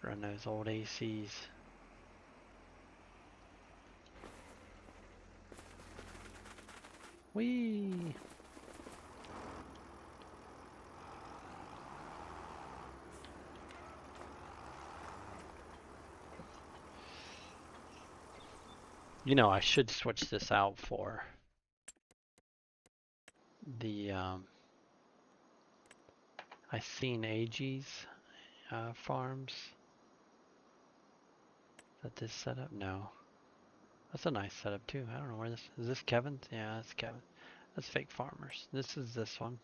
Run those old ACs. Whee! You know, I should switch this out for the I seen AG's farms. Is that this setup? No. That's a nice setup too. I don't know where this is. This Kevin's? Yeah, that's Kevin. That's Fake Farmers. This is this one.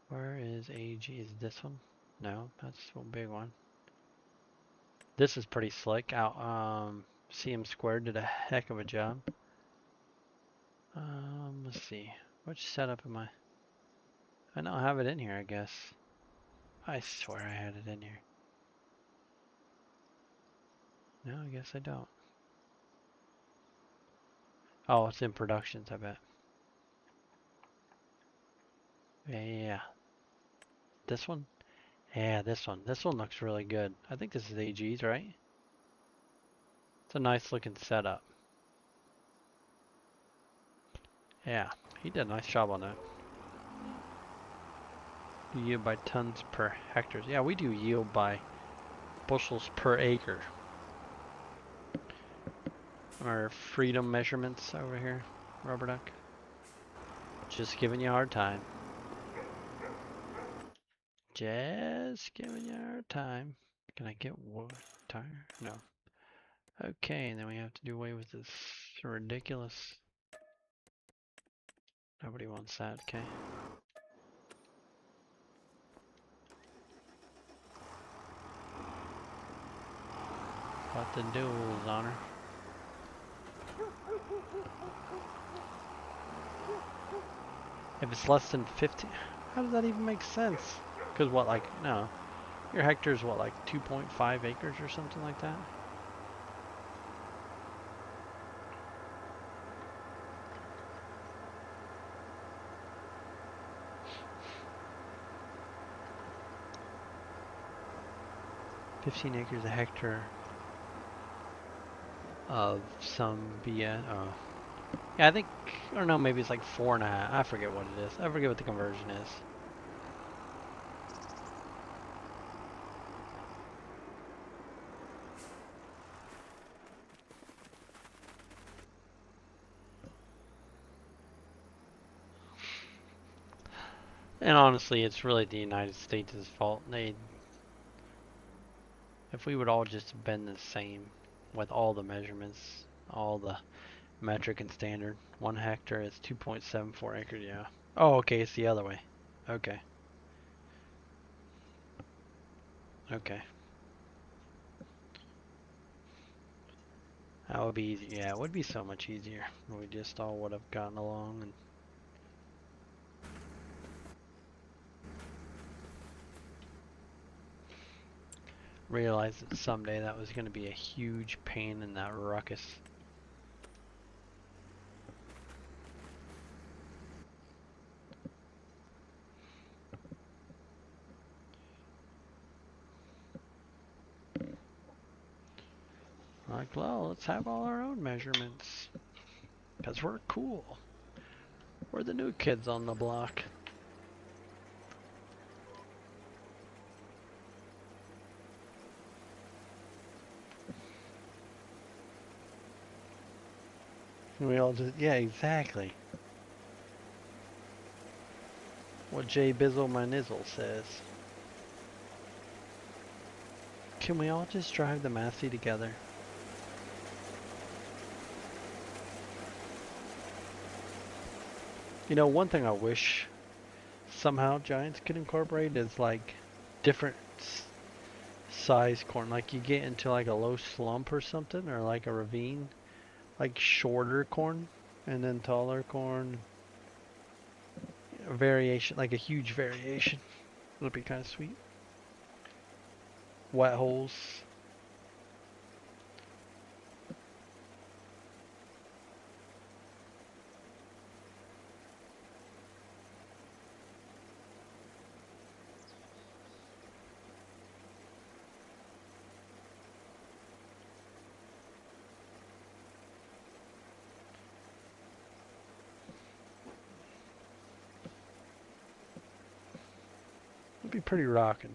Where is AG? Is this one? No, that's a big one. This is pretty slick. Out CM Squared did a heck of a job. Let's see. Which setup am I? I don't have it in here, I guess. I swear I had it in here. No, I guess I don't. Oh, it's in productions, I bet. Yeah. This one? Yeah, this one. This one looks really good. I think this is AG's, right? It's a nice looking setup. Yeah, he did a nice job on that. Yield by tons per hectares. Yeah, we do yield by bushels per acre. Our freedom measurements over here, Rubber Duck. Just giving you a hard time. Just giving you a hard time. Can I get wood tire? No. Okay, and then we have to do away with this ridiculous. Nobody wants that, okay. What the duels on her. If it's less than 50, how does that even make sense? Because what, like, no. Your hectare is what, like 2.5 acres or something like that? $15 acres a hectare of some BS. Oh. Yeah, I think, I don't know, maybe it's like 4.5. I forget what it is. I forget what the conversion is. And honestly, it's really the United States' fault. If we would all just been the same with all the measurements, all the metric and standard, 1 hectare is 2.74 acres, yeah. Oh, okay, it's the other way. Okay. Okay. That would be easy. Yeah, it would be so much easier. We just all would have gotten along and realized that someday that was going to be a huge pain in that ruckus. Like, well, let's have all our own measurements. Because we're cool. We're the new kids on the block. We all just, yeah, exactly. What Jay Bizzle my Nizzle says. Can we all just drive the Massey together? You know, one thing I wish somehow Giants could incorporate is like different size corn. Like you get into like a low slump or something, or like a ravine, like shorter corn and then taller corn. A variation, like a huge variation. It'll be kind of sweet. Wet holes. It'll be pretty rocking.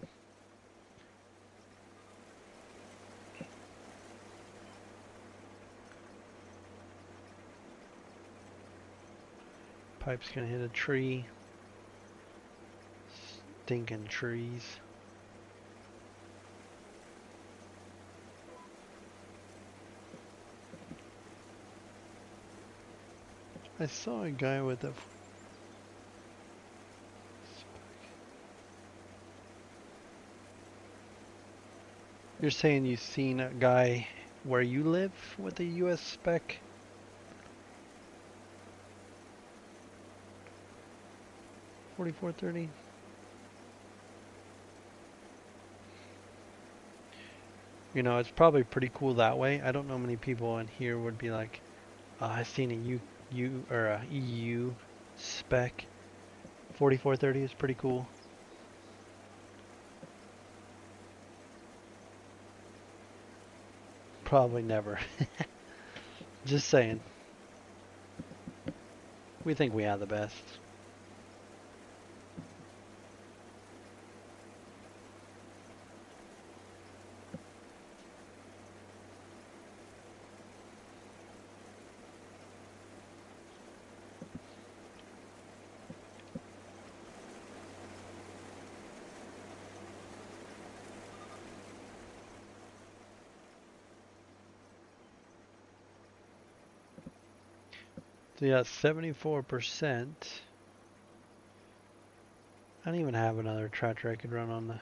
Pipe's gonna hit a tree. Stinking trees. I saw a guy with a... You're saying you've seen a guy where you live with a US spec? $44.30? You know, it's probably pretty cool that way. I don't know many people in here would be like, I've seen a or a EU spec. 4430 is pretty cool. Probably never. Just saying. We think we have the best. So yeah, 74%. I don't even have another tractor I could run on the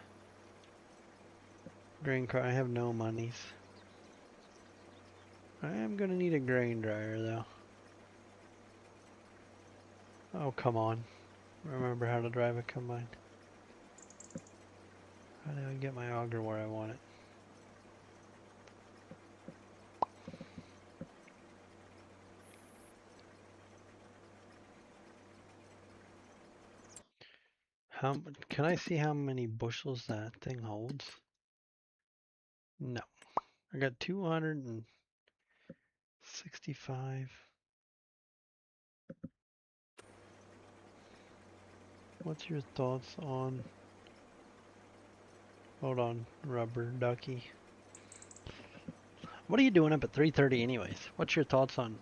grain car. I have no monies. I am gonna need a grain dryer though. Oh, come on. Remember how to drive a combine. How do I get my auger where I want it? Can I see how many bushels that thing holds? No. I got 265. What's your thoughts on... Hold on, rubber ducky. What are you doing up at 3:30 anyways? What's your thoughts on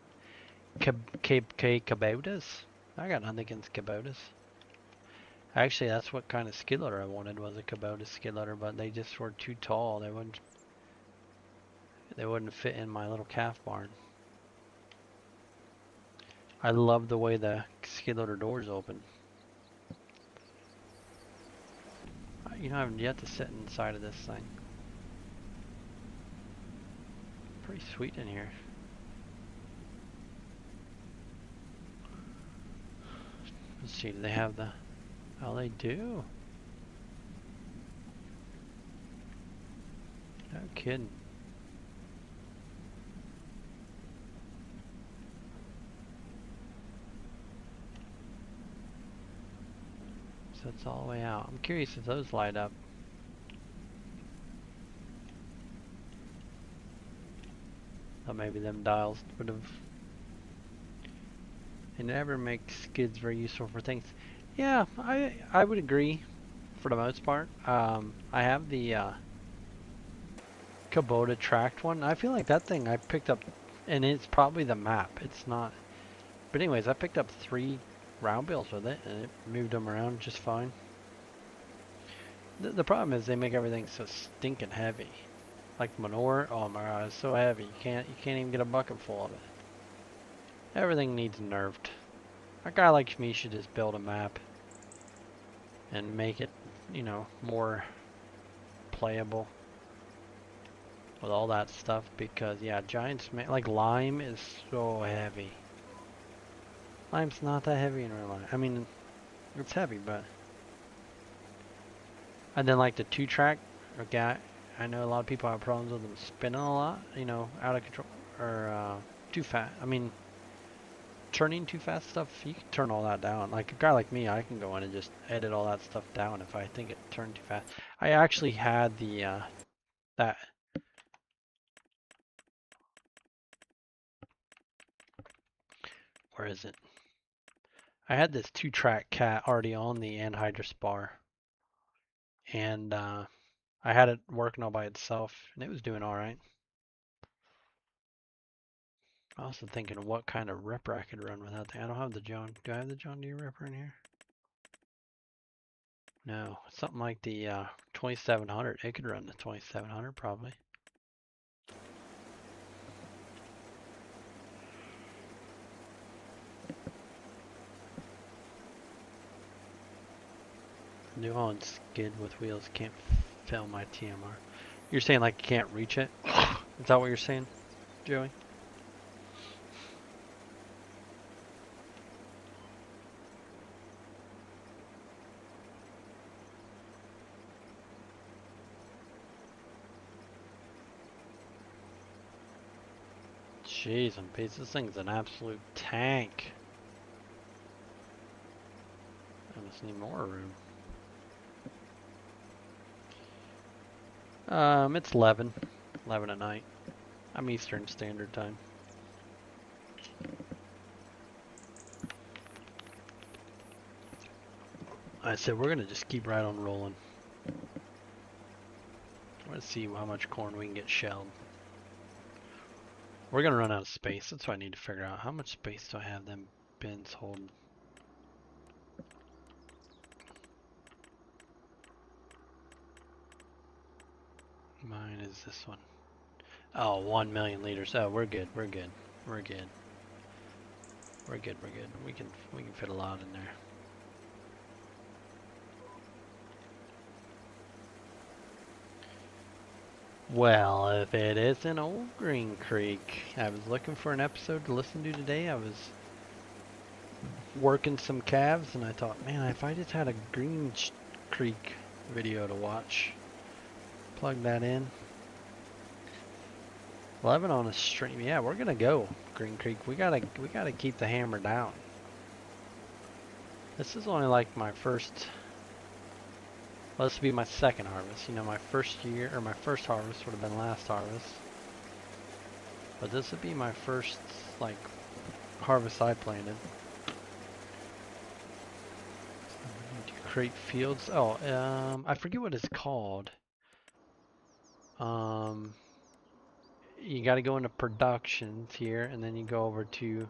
Kubotas? I got nothing against Kubotas. Actually, that's what kind of skid loader I wanted, was a Kubota skid loader, but they just were too tall. They wouldn't fit in my little calf barn. I love the way the skid loader doors open. You know, I haven't yet to sit inside of this thing. Pretty sweet in here. Let's see, do they have the... Oh, they do. No kidding. So it's all the way out. I'm curious if those light up. Thought maybe them dials would have... It never makes skids very useful for things. Yeah, I would agree for the most part. I have the Kubota tracked one. I feel like that thing I picked up, and it's probably the map. It's not. But anyways, I picked up 3 round bills with it, and it moved them around just fine. The problem is they make everything so stinking heavy. Like manure, oh my god, it's so heavy. You can't even get a bucket full of it. Everything needs nerfed. A guy like me should just build a map and make it, you know, more playable with all that stuff, because yeah, giants, like lime is so heavy. Lime's not that heavy in real life. I mean, it's heavy, but... And then like the 2-track, okay, I know a lot of people have problems with them spinning a lot, you know, out of control, or too fast. I mean, turning too fast stuff, you can turn all that down. Like a guy like me, I can go in and just edit all that stuff down if I think it turned too fast. I actually had the, that... Where is it? I had this 2-track cat already on the anhydrous bar, and I had it working all by itself, and it was doing all right. I was also thinking of what kind of ripper I could run with that thing. I don't have the John. Do I have the John Deere ripper in here? No, something like the 2700. It could run the 2700 probably. New Holland skid with wheels can't fail my TMR. You're saying like you can't reach it? Is that what you're saying, Joey? Jeez, I'm pissed. This thing's an absolute tank. I just need more room. It's 11 at night. I'm Eastern Standard Time. I said we're gonna just keep right on rolling. Let's see how much corn we can get shelled. We're gonna run out of space. That's what I need to figure out. How much space do I have them bins holding? Mine is this one. Oh, 1 million liters. Oh, we're good. We're good. We're good. We're good. We're good. We can fit a lot in there. Well, if it isn't Old Green Creek, I was looking for an episode to listen to today. I was working some calves, and I thought, man, if I just had a Green Creek video to watch, plug that in. 11 on a stream. Yeah, we're gonna go Green Creek. We gotta keep the hammer down. This is only like my first. Well, this will be my second harvest. You know, my first year, or my first harvest would have been last harvest. But this would be my first, like, harvest I planted. Create fields. Oh, I forget what it's called. You got to go into productions here, and then you go over to,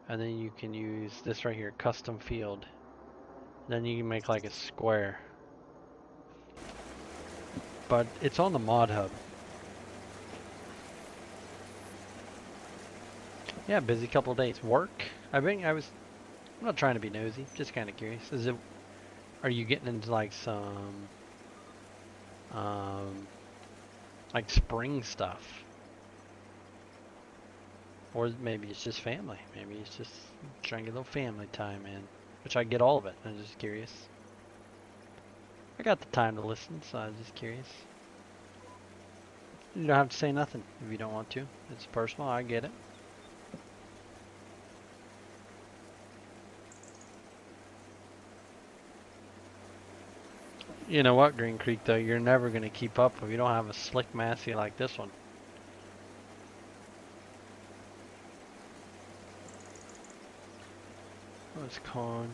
and then you can use this right here, custom field. Then you can make like a square. But it's on the mod hub. Yeah, busy couple of days. Work? I'm not trying to be nosy, just kind of curious. Are you getting into like some, like spring stuff? Or maybe it's just family. Maybe it's just trying to get a little family time in. Which I get all of it. I'm just curious. I got the time to listen, so I was just curious. You don't have to say nothing if you don't want to. It's personal, I get it. You know what, Green Creek, though, you're never going to keep up if you don't have a slick Massey like this one. What's it called?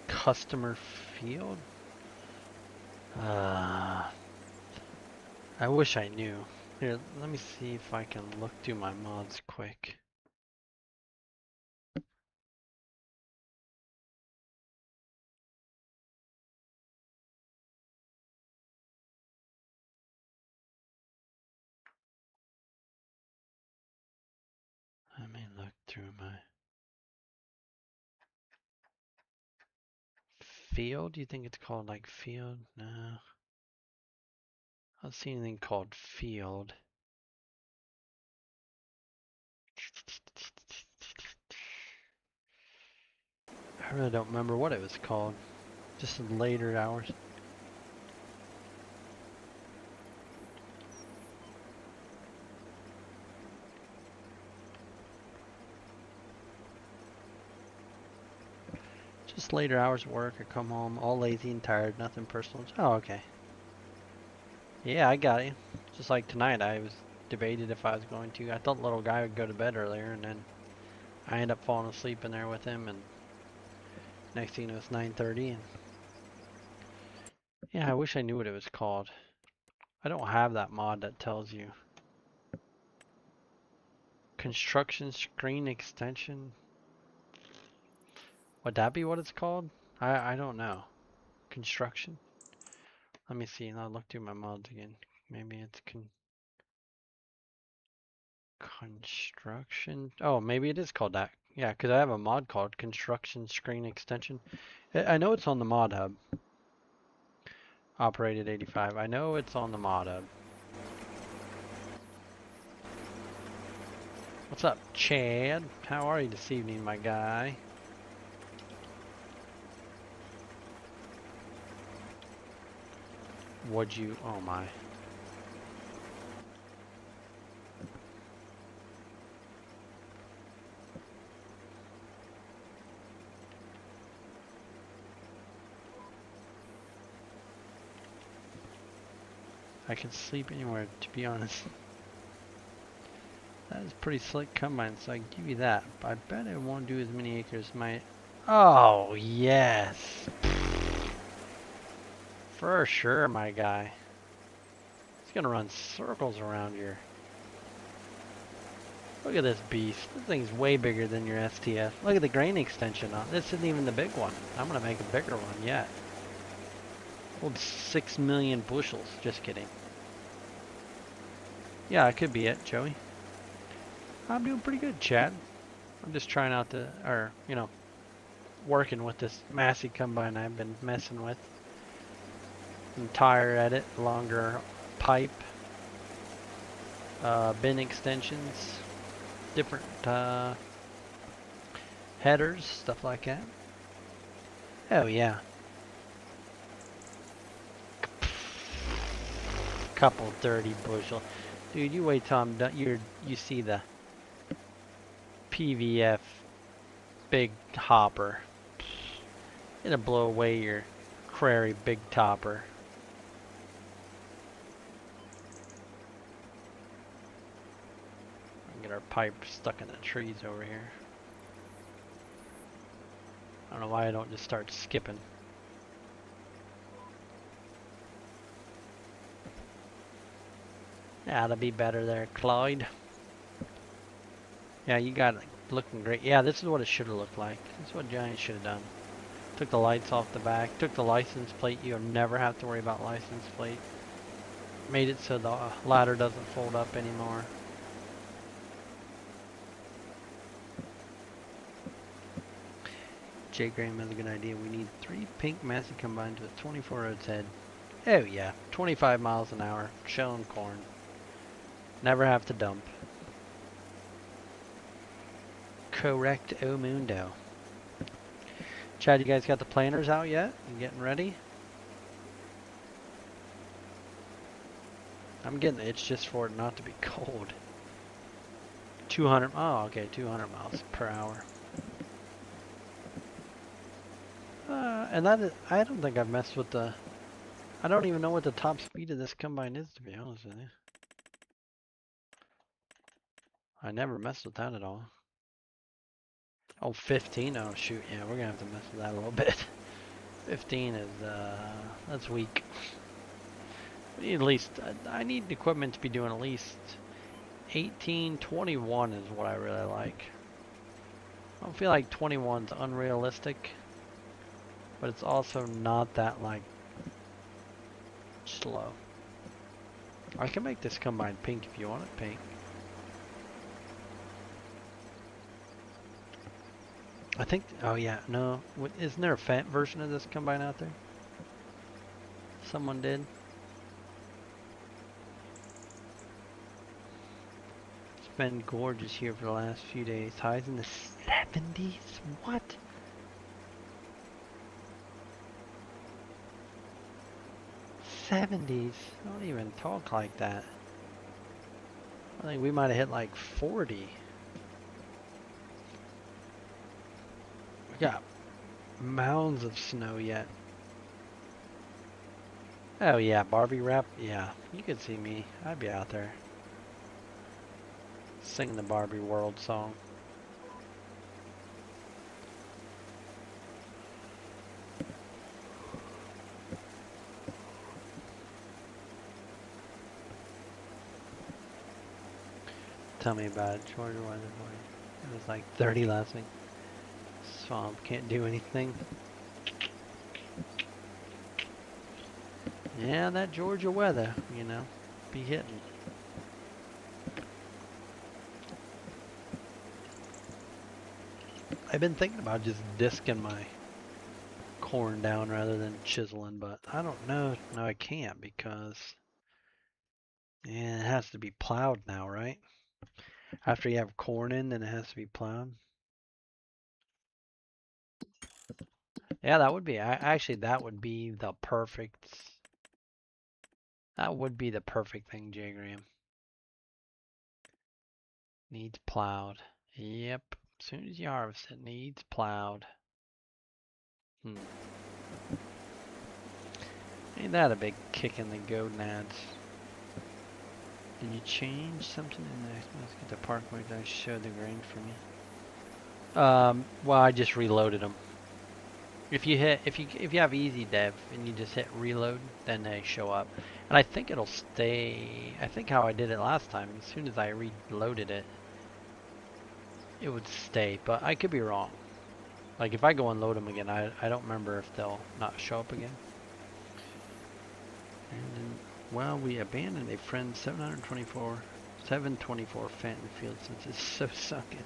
Customer field? I wish I knew. Here, let me see if I can look through my mods quick. Let me look through my field. Do you think it's called like field? No. I don't see anything called field. I really don't remember what it was called. Just in later hours. Just later hours of work. I come home all lazy and tired. Nothing personal. Oh, okay. Yeah, I got you. Just like tonight, I was debated if I was going to. I thought the little guy would go to bed earlier, and then I ended up falling asleep in there with him, and next thing you know, it's 9:30, and yeah, I wish I knew what it was called. I don't have that mod that tells you. Construction screen extension. Would that be what it's called? I don't know. Construction. Let me see. I'll look through my mods again. Maybe it's construction. Oh, maybe it is called that. Yeah, because I have a mod called construction screen extension. I know it's on the mod hub. Operated 85. I know it's on the mod hub. What's up, Chad? How are you this evening, my guy? Would you? Oh my. I can sleep anywhere, to be honest. That is pretty slick combine, so I give you that. But I bet it won't do as many acres as my... Oh, yes! For sure, my guy. It's gonna run circles around here. Look at this beast. This thing's way bigger than your STF. Look at the grain extension on. This isn't even the big one. I'm gonna make a bigger one yet. Hold 6 million bushels. Just kidding. Yeah, it could be it, Joey. I'm doing pretty good, Chad. I'm just trying out the, or, you know, working with this Massey combine I've been messing with. Entire edit, longer pipe, bin extensions, different headers, stuff like that. Oh yeah. Couple 30 bushel. Dude, you wait till I'm done. You see the PVF big hopper. It'll blow away your Prairie big topper. Get our pipe stuck in the trees over here. I don't know why I don't just start skipping. Yeah, that'll be better there, Clyde. Yeah, you got it looking great. Yeah, this is what it should have looked like. This is what Giant should have done. Took the lights off the back. Took the license plate. You'll never have to worry about license plate. Made it so the ladder doesn't fold up anymore. Jay Graham has a good idea. We need 3 pink Massey combined with 24 roads head. Oh yeah, 25 miles an hour, shelling corn. Never have to dump. Correcto mundo. Chad, you guys got the planters out yet? You getting ready? I'm getting the itch just for it not to be cold. 200, oh okay, 200 miles per hour. And that is, I don't think I've messed with the, I don't even know what the top speed of this combine is, to be honest with you. I never messed with that at all. Oh, 15, oh shoot, yeah, we're gonna have to mess with that a little bit. 15 is, that's weak. We need at least, I need equipment to be doing at least 18, 21 is what I really like. I don't feel like 21's unrealistic, but it's also not that like slow. I can make this combine pink if you want it pink. I think, oh yeah, no, isn't there a fat version of this combine out there? Someone did. It's been gorgeous here for the last few days. Highs in the 70s? What? '70s? Don't even talk like that. I think we might have hit like 40. We got mounds of snow yet. Oh yeah, Barbie rap? Yeah, you could see me. I'd be out there singing the Barbie World song. Tell me about it, Georgia weather boy. It was like 30 last week. Swamp, can't do anything. Yeah, that Georgia weather, you know, be hitting. I've been thinking about just disking my corn down rather than chiseling, but I don't know. No, I can't because yeah, it has to be plowed now, right? After you have corn in, then it has to be plowed. Yeah, that would be actually that would be the perfect. That would be the perfect thing, J Graham. Needs plowed. Yep. As soon as you harvest it, needs plowed. Ain't that a big kick in the gonads? Did you change something in there? Let's get the parkway that showed the grain for me. Well, I just reloaded them. If you have easy dev and you just hit reload, then they show up. And I think it'll stay. I think how I did it last time. As soon as I reloaded it, it would stay. But I could be wrong. Like if I go and load them again, I don't remember if they'll not show up again. And then, well, we abandoned a friend 724 Fenton Field since it's so sunken.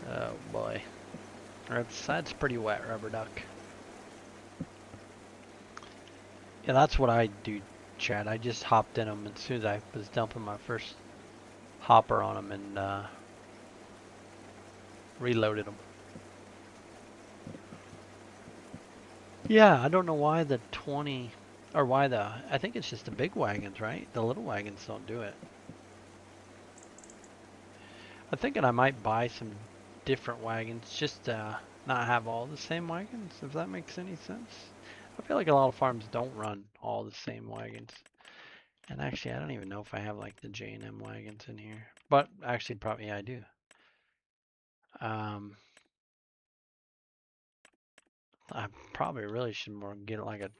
Oh boy. That's pretty wet, rubber duck. Yeah, that's what I do, Chad. I just hopped in them as soon as I was dumping my first hopper on them and reloaded them. Yeah, I don't know why the 20, or why I think it's just the big wagons, right? The little wagons don't do it. I'm thinking I might buy some different wagons just to not have all the same wagons, if that makes any sense. I feel like a lot of farms don't run all the same wagons. And actually, I don't even know if I have like the J&M wagons in here. But actually, probably yeah, I do. I probably really should more get like a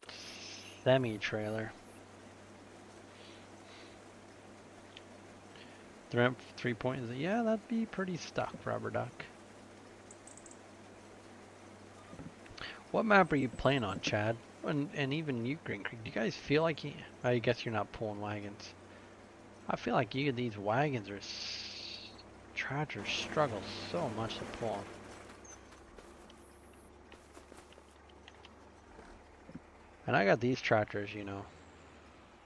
semi-trailer. 3 points. Yeah, that'd be pretty stuck, rubber duck. What map are you playing on, Chad? And even you, Green Creek. Do you guys feel like I guess you're not pulling wagons. I feel like these wagons are tractors struggle so much to pull them. And I got these tractors, you know,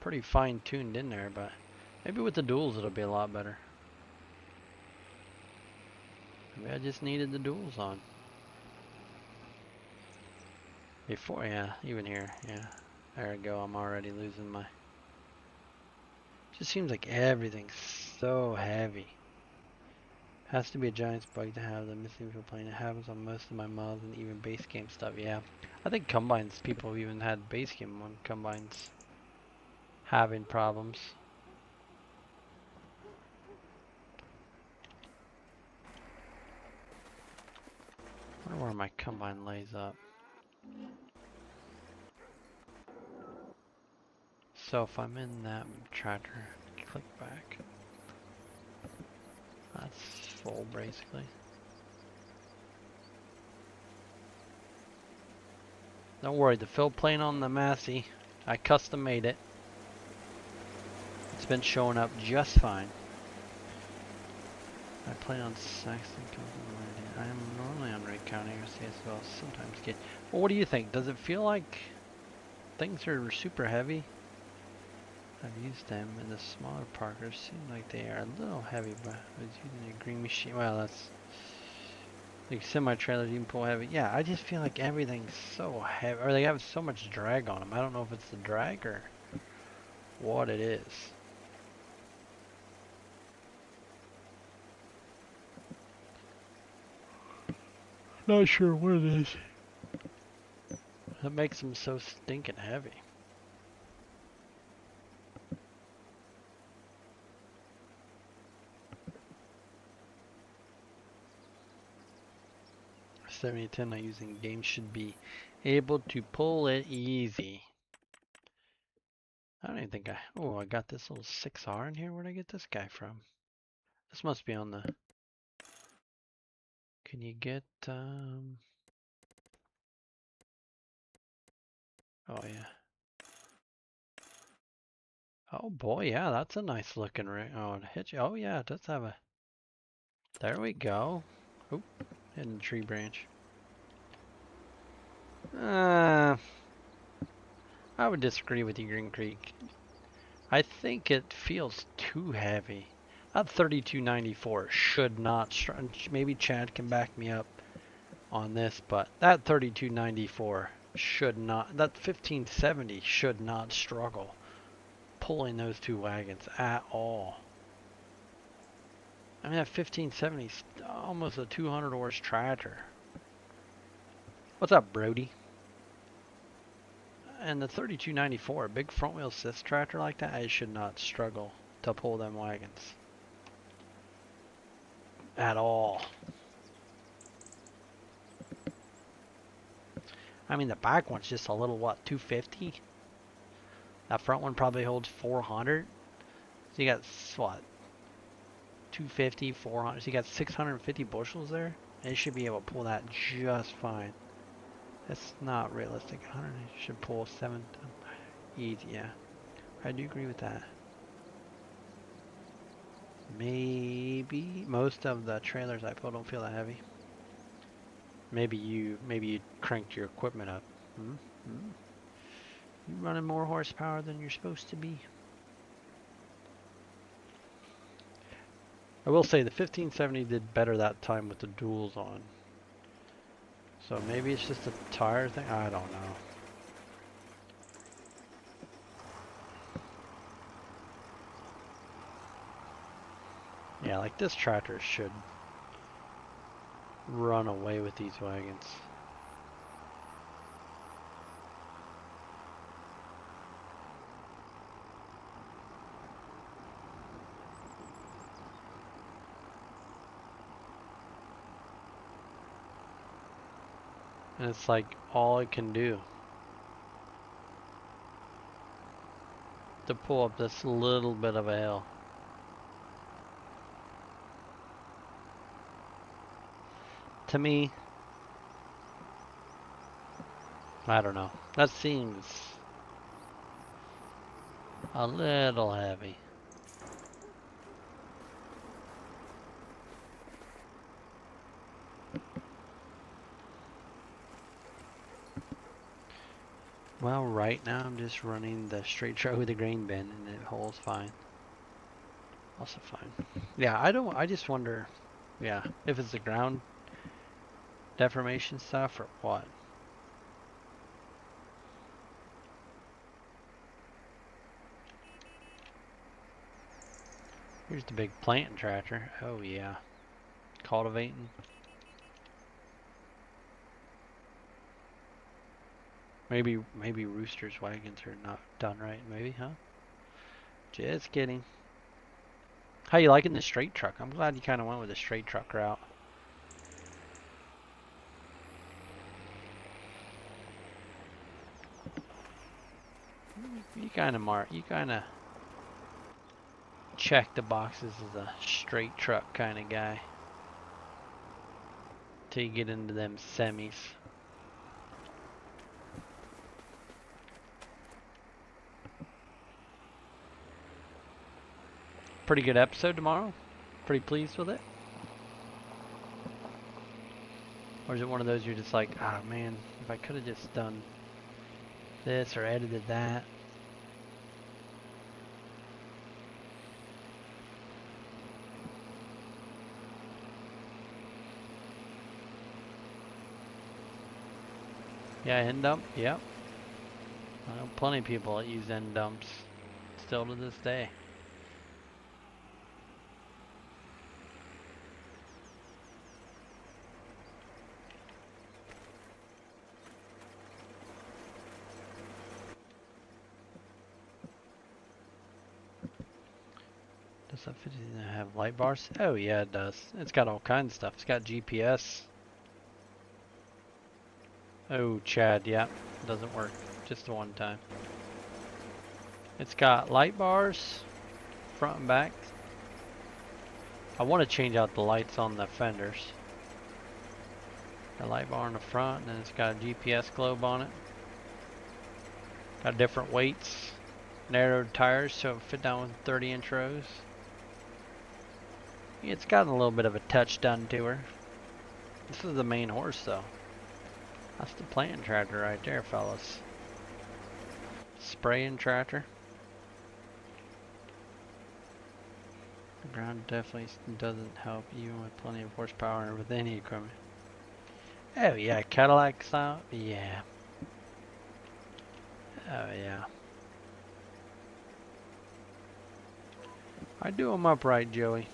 pretty fine-tuned in there, but maybe with the duals it'll be a lot better. Maybe I just needed the duals on. Before, yeah, even here, yeah. There we go, I'm already losing my... Just seems like everything's so heavy. Has to be a giant's bug to have the missing fuel plane. It happens on most of my mods and even base game stuff, yeah. I think combines, people have even had base game on combines having problems. I wonder where my combine lays up. So if I'm in that tractor, click back. That's full basically. Don't worry, the fill plane on the Massey, I custom made it. It's been showing up just fine. I play on Saxon County. I am normally on Ray County or CSL, sometimes get... Well, what do you think? Does it feel like things are super heavy? I've used them in the smaller parkers. Seem like they are a little heavy, but I was using a green machine. Well, that's like semi-trailers you can pull heavy. Yeah, I just feel like everything's so heavy, or they have so much drag on them. I don't know if it's the drag or what it is. Not sure what it is. That makes them so stinking heavy. $70-10 not using games should be able to pull it easy. I don't even think I got this little 6R in here. Where'd I get this guy from? This must be on the... Can you get, oh yeah. Oh boy, yeah, that's a nice looking ring. Oh, it hit you. Oh yeah, it does have a... There we go. Oop, hidden tree branch. I would disagree with you, Green Creek. I think it feels too heavy. That 3294 should not... Maybe Chad can back me up on this, but that 3294 should not... That 1570 should not struggle pulling those two wagons at all. I mean, that 1570 is almost a 200 horse tractor. What's up, Brody? And the 3294, a big front wheel assist tractor like that, it should not struggle to pull them wagons at all. I mean, the back one's just a little, what, 250? That front one probably holds 400. So you got, what, 250, 400. So you got 650 bushels there. It should be able to pull that just fine. That's not realistic. 100 should pull 7 easy. Yeah, I do agree with that. Maybe most of the trailers I pull don't feel that heavy. Maybe you cranked your equipment up. You running more horsepower than you're supposed to be. I will say the 1570 did better that time with the duals on. So maybe it's just a tire thing. I don't know. Yeah, like this tractor should run away with these wagons. And it's like all it can do to pull up this little bit of a hill. To me, I don't know. That seems a little heavy. Well, right now I'm just running the straight truck with the grain bin and it holds fine. Also fine. Yeah, I just wonder Yeah, if it's the ground deformation stuff or what. Here's the big planting tractor. Oh yeah, cultivating. Maybe Rooster's wagons are not done right. Maybe, huh? Just kidding. How you liking the straight truck? I'm glad you kind of went with the straight truck route. You kind of check the boxes as a straight truck kind of guy. Till you get into them semis. Pretty good episode tomorrow. Pretty pleased with it. Or is it one of those you're just like, ah man, if I could have just done this or edited that. Yeah, end dump, yep. I know plenty of people that use end dumps still to this day. Does that 50 have light bars? Oh yeah, it does. It's got all kinds of stuff. It's got GPS. Oh, Chad, yeah, doesn't work. Just the one time. It's got light bars, front and back. I want to change out the lights on the fenders. Got a light bar in the front, and then it's got a GPS globe on it. Got different weights, narrowed tires so it fit down with 30-inch rows. It's got a little bit of a touch done to her. This is the main horse though. That's the planting tractor right there, fellas. Spraying tractor. The ground definitely doesn't help you with plenty of horsepower with any equipment. Oh yeah, Cadillac style? Yeah. Oh yeah. I do them upright, Joey.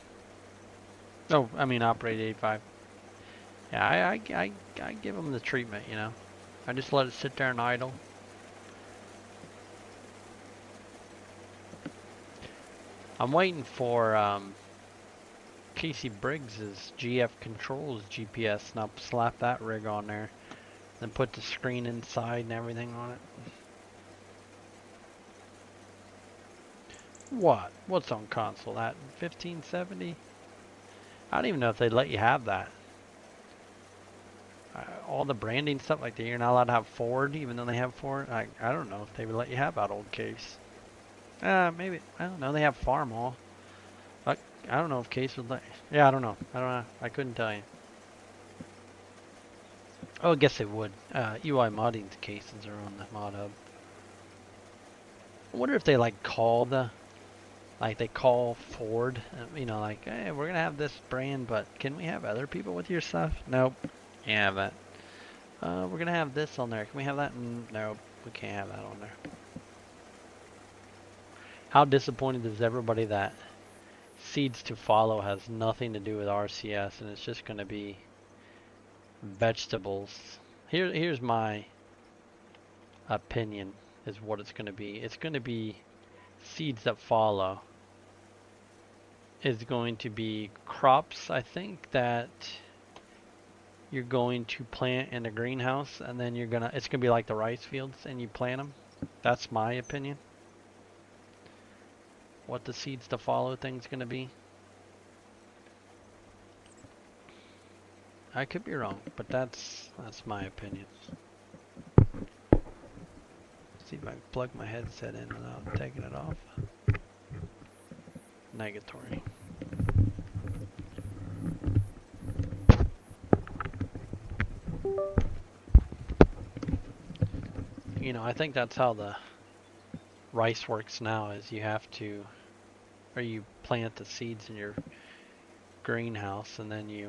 Oh, I mean operate 85. Yeah, I give them the treatment, you know. I just let it sit there and idle. I'm waiting for Casey Briggs's GF Controls GPS, and I'll slap that rig on there. Then put the screen inside and everything on it. What? What's on console? That 1570? I don't even know if they'd let you have that. All the branding stuff like that, you're not allowed to have Ford, even though they have Ford. I don't know if they would let you have that old case. Maybe. I don't know. They have Farmall. I don't know if Case would let. Yeah, I don't know. I couldn't tell you. Oh, I guess they would. UI modding's cases are on the mod hub. I wonder if they like call the, like they call Ford, you know, like, hey, we're gonna have this brand, but can we have other people with your stuff? Nope. Can't have that. We're gonna have this on there. Can we have that? Nope. We can't have that on there. How disappointed is everybody that Seeds to Follow has nothing to do with RCS and it's just going to be vegetables. Here's my opinion is what it's going to be. It's going to be Seeds That Follow is going to be crops, I think, that you're going to plant in a greenhouse, and then it's gonna be like the rice fields and you plant them. That's my opinion. What the Seeds to Follow thing's gonna be. I could be wrong, but that's my opinion. See if I can plug my headset in without taking it off. Negatory. You know, I think that's how the rice works now, is you have to, or you plant the seeds in your greenhouse, and then you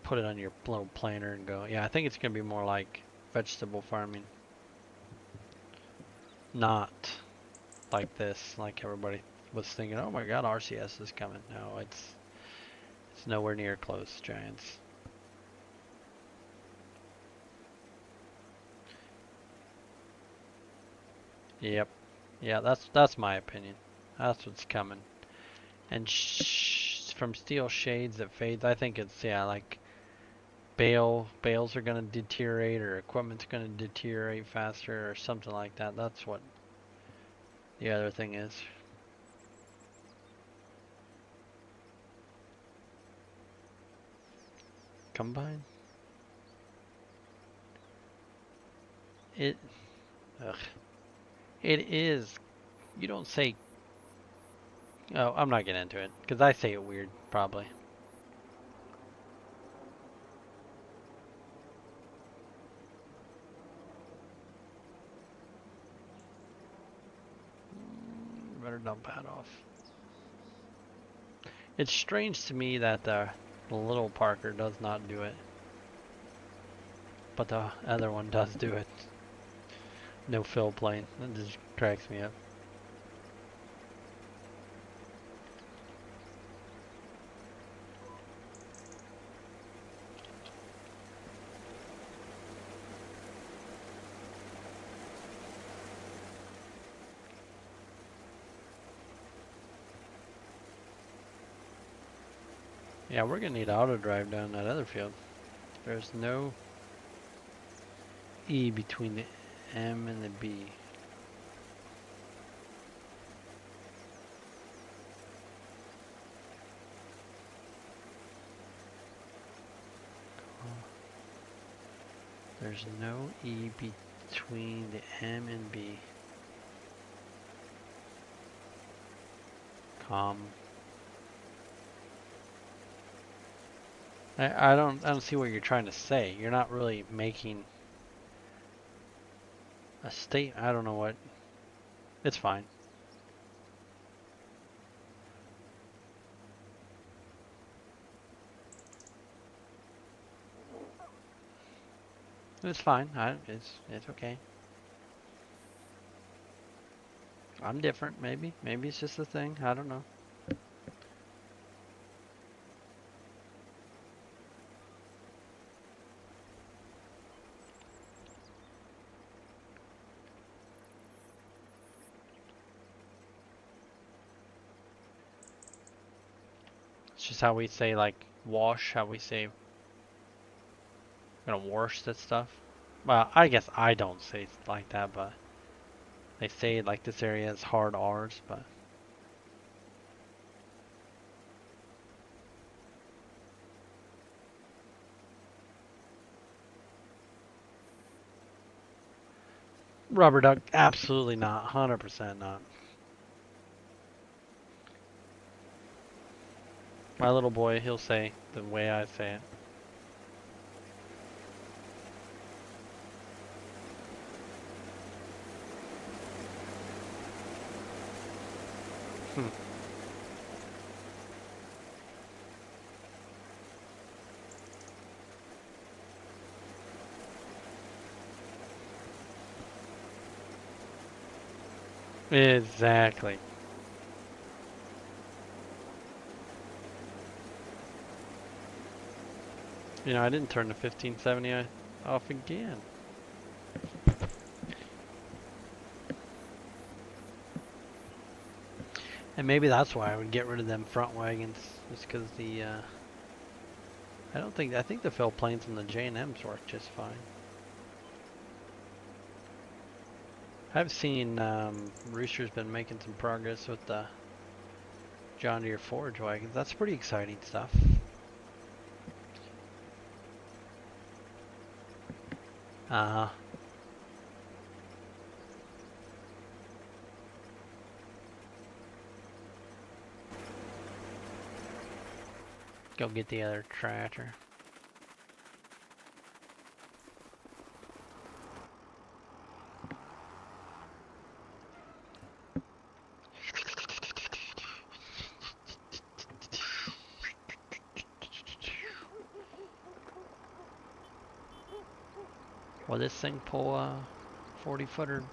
put it on your little planter and go. Yeah, I think it's gonna be more like vegetable farming, not like this, like everybody was thinking. Oh my God, RCS is coming. No, it's nowhere near close, Giants. Yep. Yeah, that's my opinion. That's what's coming. And from steel shades that fades, I think it's, yeah, like bales are gonna deteriorate, or equipment's gonna deteriorate faster, or something like that. That's what the other thing is. Combine. It. Ugh. It is. You don't say. Oh, I'm not getting into it because I say it weird, probably. Better dump that off. It's strange to me that the little Parker does not do it, but the other one does do it. No fill plane. That just cracks me up. Yeah, we're gonna need auto drive down that other field. There's no E between the M and the B. There's no E between the M and B. I don't see what you're trying to say. You're not really making a state. I don't know what. It's fine. It's fine. It's okay. I'm different, maybe. Maybe it's just a thing. I don't know. It's just how we say, like, wash, how we say gonna wash that stuff. Well, I guess I don't say it like that, but they say like this area is hard R's, but rubber duck, absolutely not, 100% not. My little boy, he'll say the way I say it. Hmm. Exactly. You know, I didn't turn the 1570 off again. And maybe that's why I would get rid of them front wagons, just because the, I think the fill planes and the J&Ms work just fine. I've seen Rooster's been making some progress with the John Deere forage wagons. That's pretty exciting stuff. Uh-huh. Go get the other tractor. Will this thing pull a 40 footer?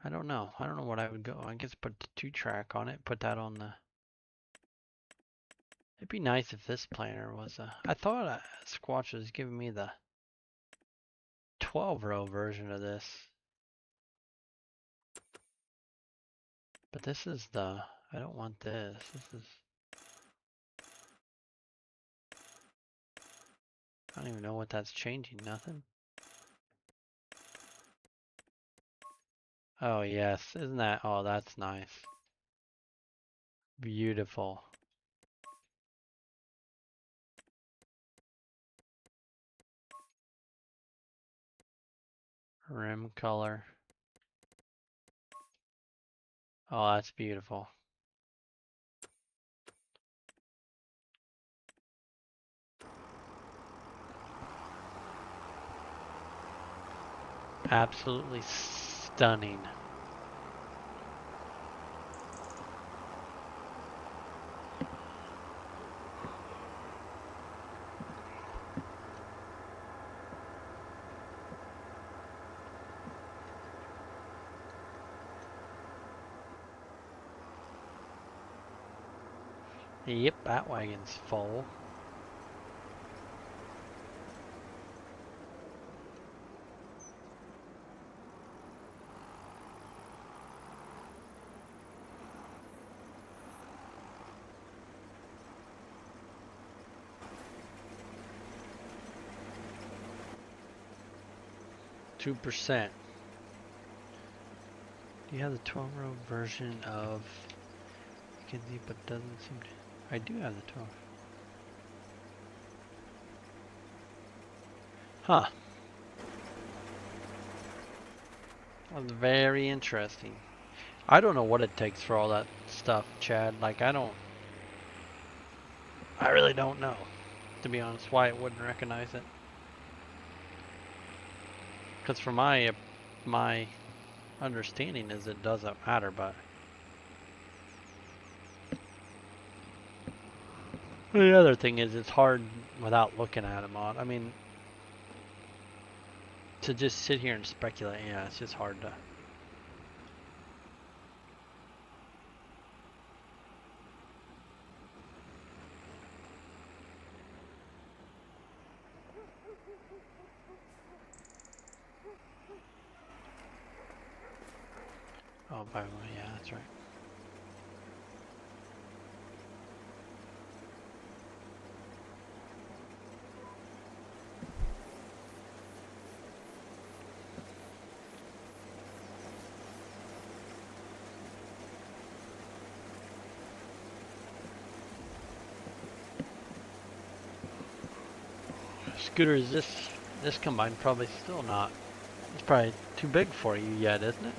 I don't know. I don't know what I would go. I guess put the 2-track on it. Put that on the. It'd be nice if this planter was a. I thought Squatch was giving me the 12-row version of this. But this is the. I don't want this. This is. I don't even know what that's changing. Nothing. Oh, yes. Isn't that? Oh, that's nice. Beautiful. Rim color. Oh, that's beautiful. Absolutely stunning. Yep, that wagon's full. %. Do you have the 12-row version of McKinsey, but doesn't seem to. I do have the 12. Huh. That's very interesting. I don't know what it takes for all that stuff, Chad. Like, I really don't know, to be honest, why it wouldn't recognize it. Because for my understanding is it doesn't matter, but the other thing is it's hard without looking at them on. I mean, to just sit here and speculate, yeah, it's just hard to. Oh, by the way, yeah, that's right. Scooter, is this combine probably still not? It's probably too big for you yet, isn't it?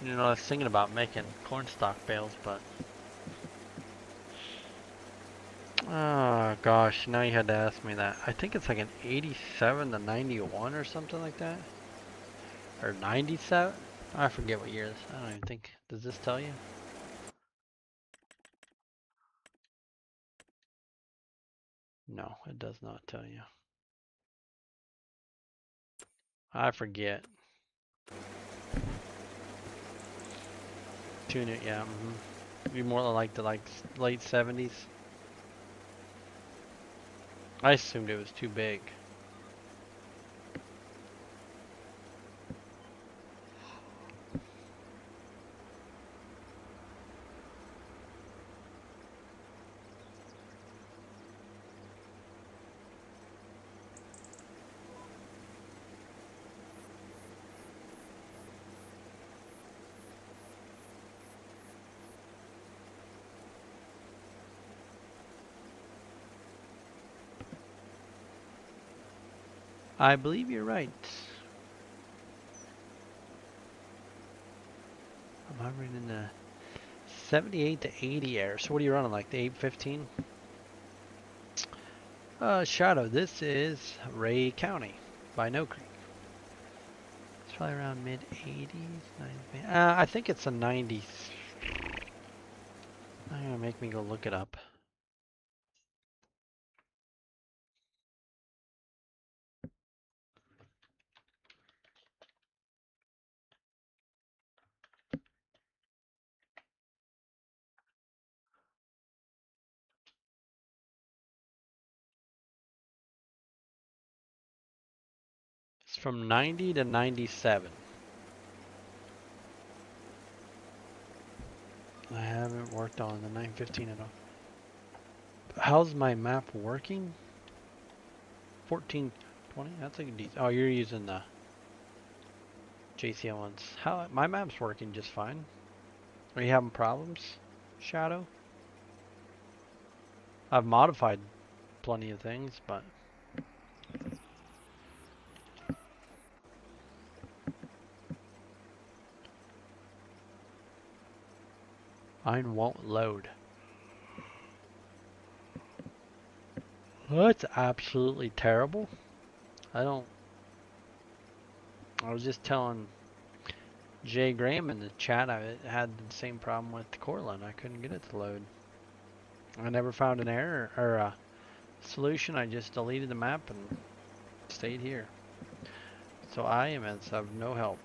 You know, I was thinking about making cornstalk bales, but oh gosh, now you had to ask me that. I think it's like an 87 to 91 or something like that, or 97. I forget what year this. I don't even think. Does this tell you? No, it does not tell you. I forget. Tune it, yeah. Be more like the late 70s. I assumed it was too big. I believe you're right. I'm hovering in the 78 to 80 air. So what are you running, like the 815? Shadow, this is Ray County. by No Creek. It's probably around mid 80s. I think it's a 90s. Not gonna make me go look it up. It's from 90 to 97. I haven't worked on the 915 at all. How's my map working? 1420? That's a good decent. Oh, you're using the JCL ones. How my map's working just fine. Are you having problems, Shadow? I've modified plenty of things, but mine won't load. That's absolutely terrible. I was just telling Jay Graham in the chat I had the same problem with Cortland. I couldn't get it to load. I never found an error or a solution. I just deleted the map and stayed here. So I am of no help.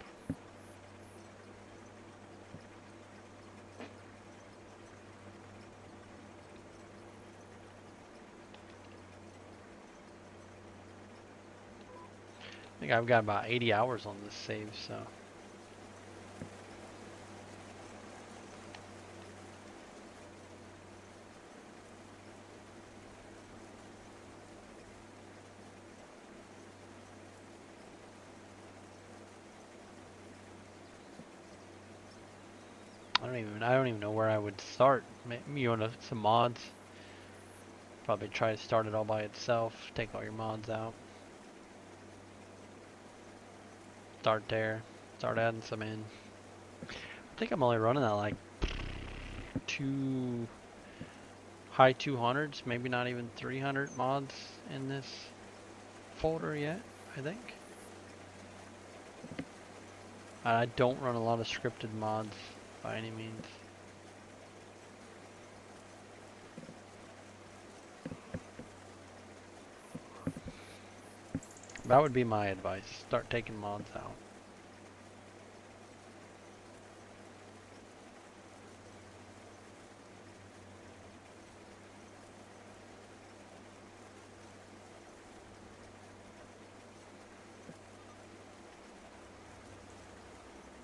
I think I've got about 80 hours on this save, so. I don't even know where I would start. Maybe you want some mods. Probably try to start it all by itself. Take all your mods out. Start there. Start adding some in. I think I'm only running at like high 200s, maybe not even 300 mods in this folder yet, I think. I don't run a lot of scripted mods by any means. That would be my advice. Start taking mods out.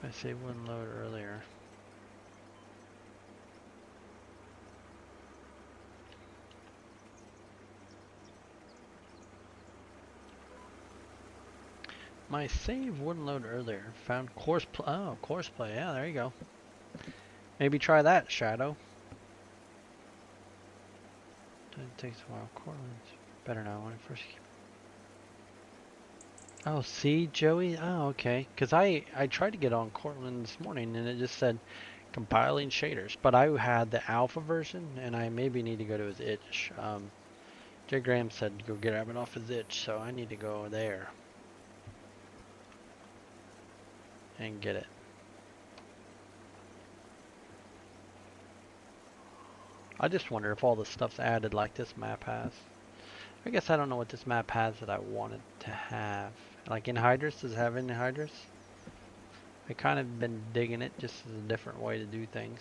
I say wouldn't load earlier. My save wouldn't load earlier. Found course play. Yeah, there you go. Maybe try that, Shadow. It takes a while. Cortland's better now when I first keep. Oh, see, Joey? Oh, okay. Because I tried to get on Cortland this morning and it just said compiling shaders. But I had the alpha version and I maybe need to go to his itch. Jay Graham said to go grab it off his itch, so I need to go there and get it. I just wonder if all the stuff's added like this map has. I guess I don't know what this map has that I wanted to have. Like anhydrous, does it have anhydrous? I kind of been digging it just as a different way to do things.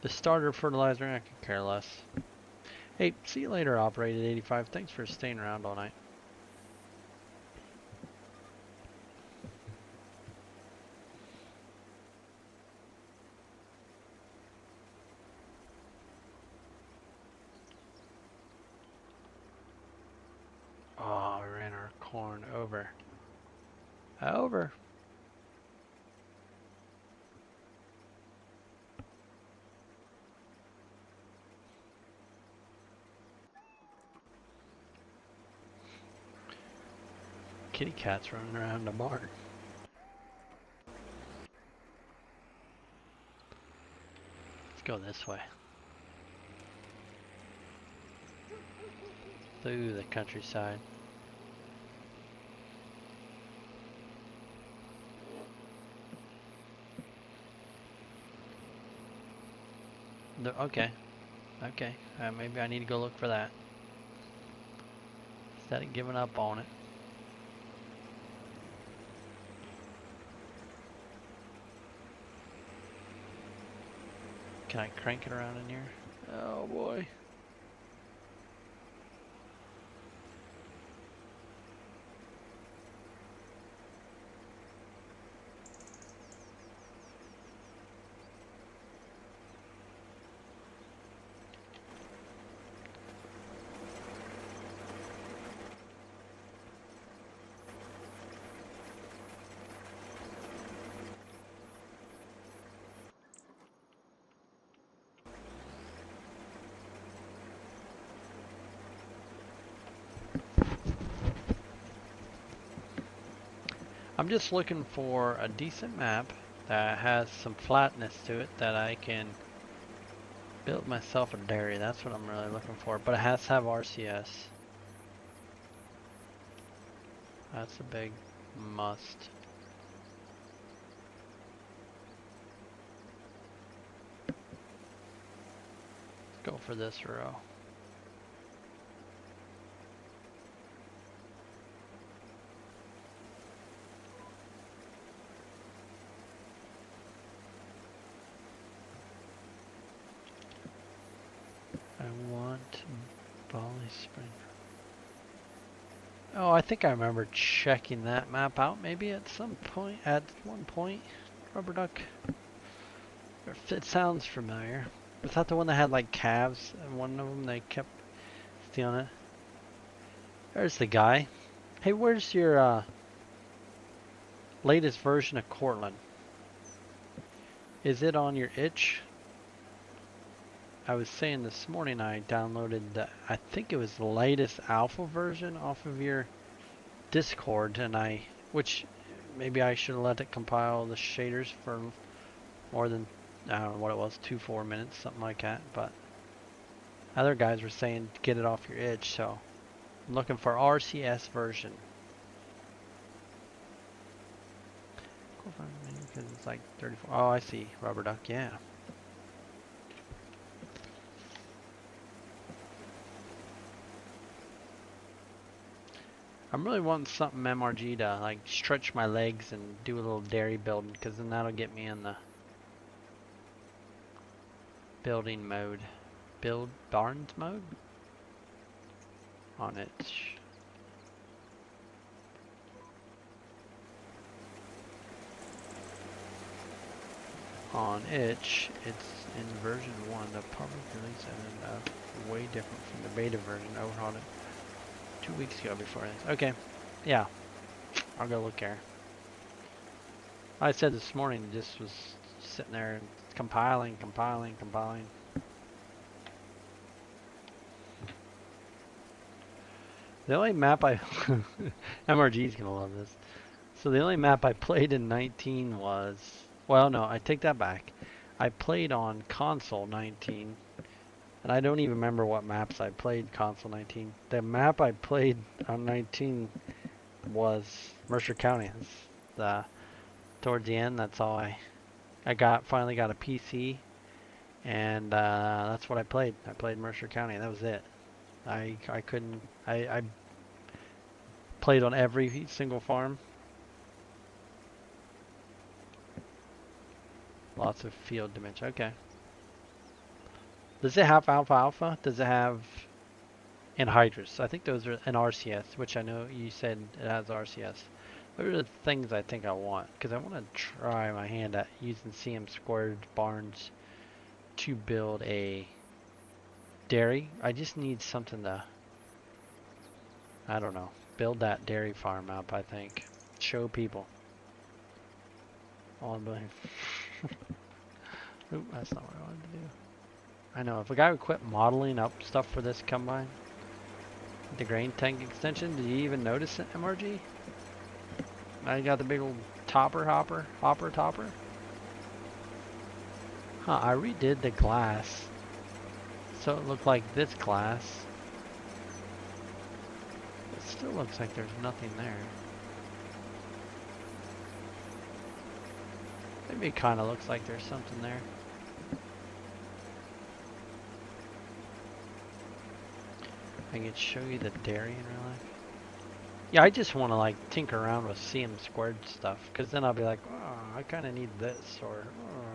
The starter fertilizer, I could care less. Hey, see you later, Operated 85. Thanks for staying around all night. Oh, we ran our corn over. Over. Kitty cat's running around the barn. Let's go this way. through the countryside. Okay, okay. Maybe I need to go look for that. Instead of giving up on it. Can I crank it around in here? Oh boy. I'm just looking for a decent map that has some flatness to it that I can build myself a dairy. That's what I'm really looking for. But it has to have RCS. That's a big must. Let's go for this row. I want Bali Spring. Oh, I think I remember checking that map out maybe at some point, at one point. Rubber duck. It sounds familiar. Was that the one that had like calves and one of them they kept stealing it? There's the guy. Hey, where's your latest version of Cortland? Is it on your itch? I was saying this morning I downloaded the, I think it was the latest alpha version off of your Discord, and which maybe I should have let it compile the shaders for more than, I don't know what it was, 2-4 minutes, something like that, but other guys were saying to get it off your itch, so I'm looking for RCS version. Because it's like 34. Oh, I see. Rubber duck, yeah. I'm really wanting something MRG to like stretch my legs and do a little dairy building, because then that'll get me in the building mode. Build barns mode? On it. On itch, it's in version 1. The public release ended way different from the beta version. Overhauled it 2 weeks ago before this. Okay, yeah, I'll go look there. I said this morning, just was sitting there compiling. The only map I MRG's gonna love this. So the only map I played in 19 was, well, no, I take that back. I played on console 19, and I don't even remember what maps I played console 19. The map I played on 19 was Mercer County. Towards the end, that's all I finally got a PC, and that's what I played. I played Mercer County. That was it. I played on every single farm. Lots of field dimension. Okay. Does it have alfalfa? Does it have anhydrous? I think those are an RCS, which I know you said it has RCS. What are the things I think I want? Because I want to try my hand at using CM squared barns to build a dairy. I just need something to, I don't know, build that dairy farm up, I think. Show people. All I Oop, that's not what I wanted to do. I know, if a guy would quit modeling up stuff for this combine, the grain tank extension, did you even notice it, MRG? I got the big old hopper. Huh, I redid the glass. So it looked like this glass. Still looks like there's nothing there. Maybe it kind of looks like there's something there. I can show you the dairy in real life. Yeah, I just want to like tinker around with CM squared stuff, because then I'll be like, oh, I kind of need this, or oh,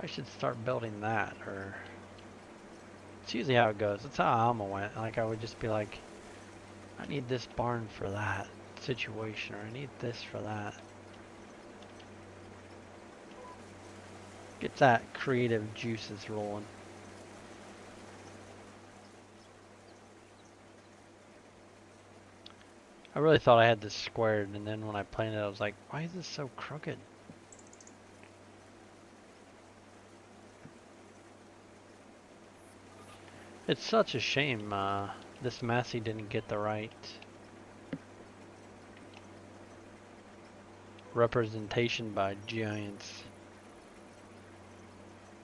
I should start building that, or it's usually how it goes. That's how Alma went. Like I would just be like, I need this barn for that situation, or I need this for that. Get that creative juices rolling. I really thought I had this squared, and then when I played it, I was like, why is this so crooked? It's such a shame this Massey didn't get the right representation by giants.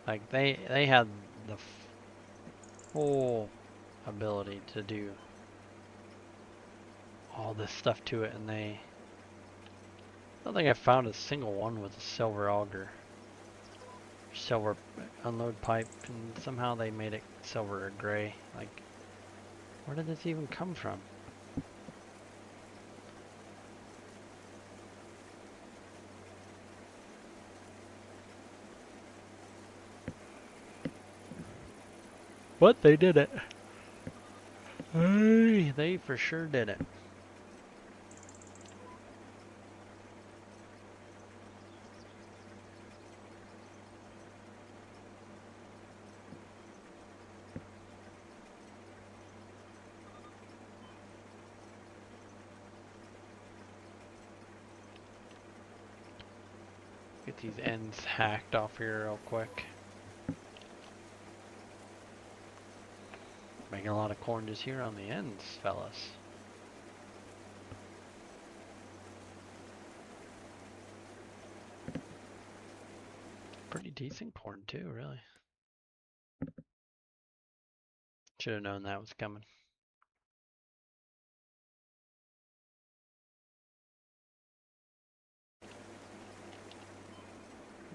Like they had the full ability to do all this stuff to it, and I don't think I found a single one with a silver auger, silver unload pipe, and somehow they made it silver or gray. Like, where did this even come from? But they did it. Hey, they for sure did it. Get these ends hacked off here real quick. Making a lot of corn just here on the ends, fellas. Pretty decent corn too, really. Should have known that was coming.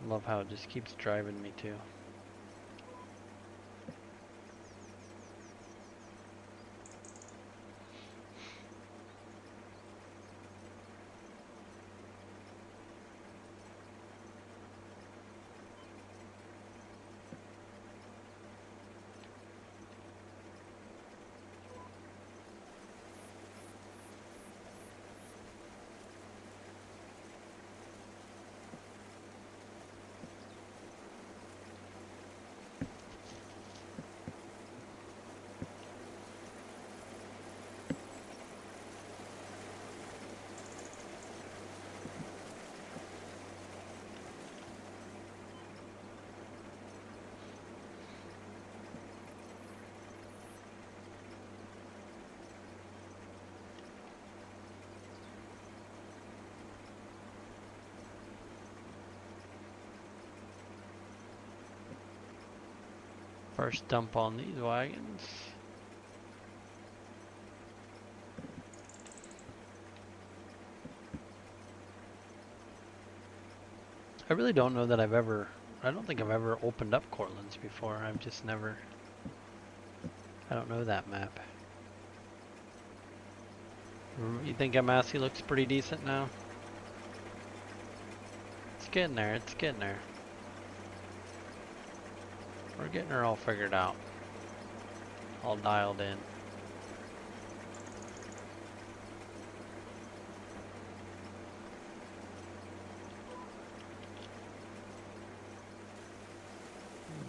Love how it just keeps driving me too. First dump on these wagons. I really don't know that I don't think I've ever opened up Cortland's before. I've just never, I don't know that map. You think Massey looks pretty decent now? It's getting there, it's getting there. We're getting her all figured out. All dialed in.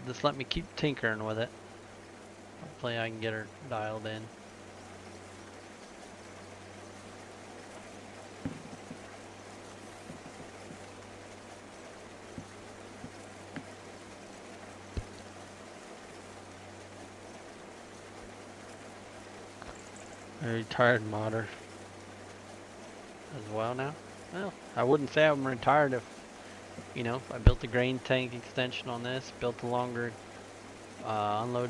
Just let me keep tinkering with it. Hopefully I can get her dialed in. Very tired modder as well now. Well, I wouldn't say I'm retired if, you know, I built a grain tank extension on this, built a longer unload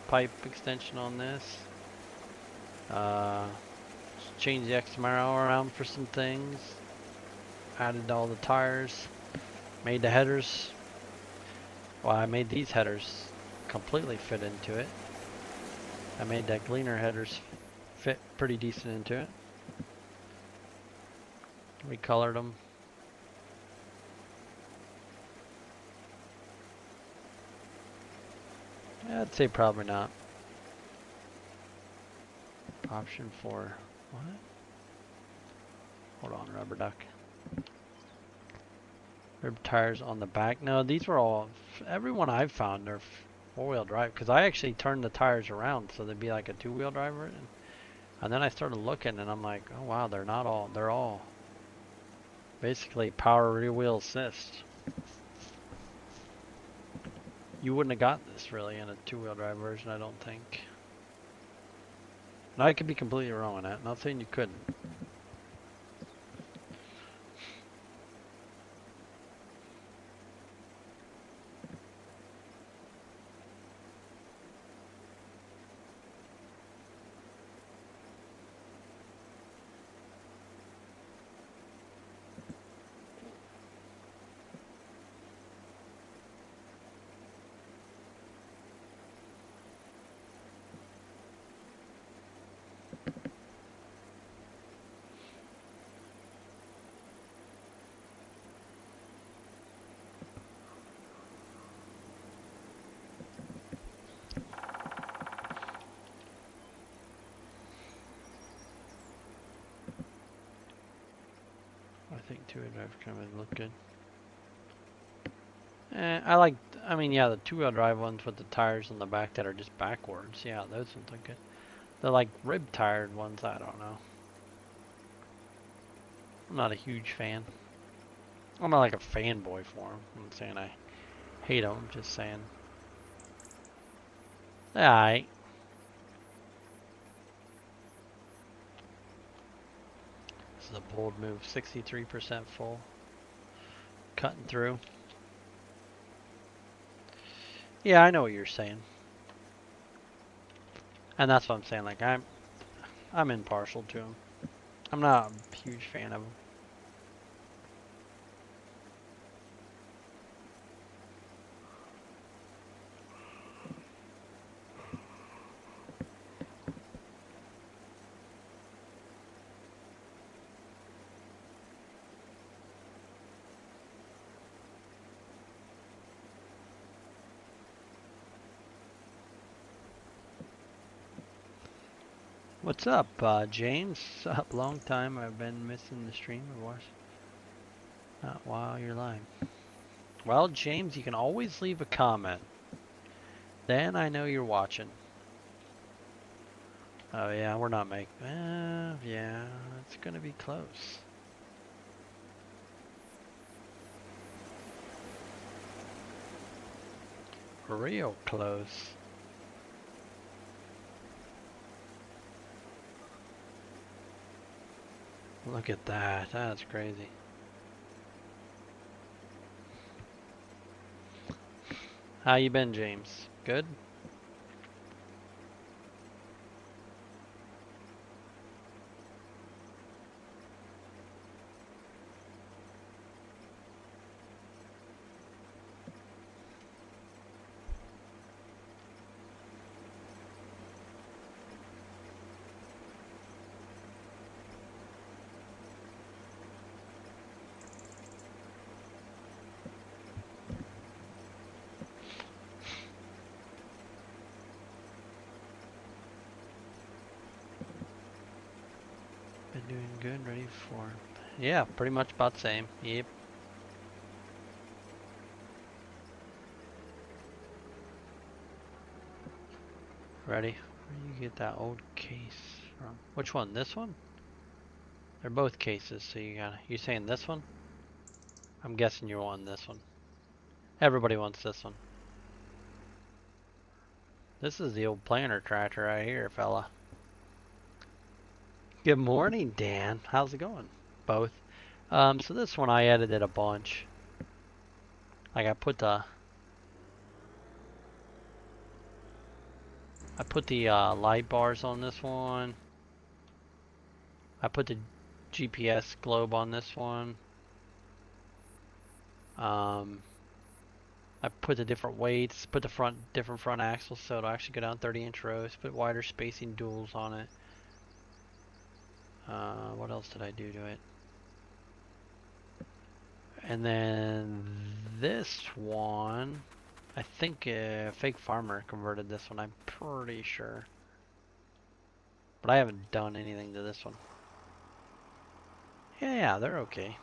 pipe extension on this. Changed the XMRL around for some things. Added all the tires. Made the headers. Well, I made these headers completely fit into it. I made that Gleaner headers fit pretty decent into it. Recolored them. I'd say probably not. Option 4. What? Hold on, rubber duck. Rib tires on the back. No, these were all, everyone I've found are four-wheel drive. Because I actually turned the tires around so they'd be like a two-wheel driver. And then I started looking and I'm like, oh wow, they're not all, they're all basically power rear wheel assist. You wouldn't have got this really in a two-wheel drive version, I don't think. And I could be completely wrong on that. Not saying you couldn't. I think two-wheel drive kind of look good. I mean, yeah, the two-wheel drive ones with the tires on the back that are just backwards. Yeah, those ones look good. The like rib-tired ones, I don't know. I'm not a huge fan. I'm not like a fanboy for them. I'm not saying I hate them, I'm just saying. Alright. This is a bold move, 63% full. Cutting through. Yeah, I know what you're saying. And that's what I'm saying, like I'm impartial to him. I'm not a huge fan of him. What's up, James? What's up? Long time I've been missing the stream or watch. Not while you're live. Well, James, you can always leave a comment. Then I know you're watching. Oh yeah, we're not making. Yeah, it's gonna be close. Real close. Look at that. That's crazy. How you been, James? Good? Been doing good, ready for... Yeah, pretty much about the same. Yep. Ready? Where do you get that old case from? Which one? This one? They're both cases, so you saying this one? I'm guessing you want this one. Everybody wants this one. This is the old planter tractor right here, fella. Good morning, Dan. How's it going? Both. So this one I edited a bunch. Like I put the light bars on this one. I put the GPS globe on this one. I put the different weights, put the different front axles so it'll actually go down 30-inch rows, put wider spacing duals on it. What else did I do to it? And then this one, I think Fake Farmer converted this one, I'm pretty sure. But I haven't done anything to this one. Yeah, they're okay.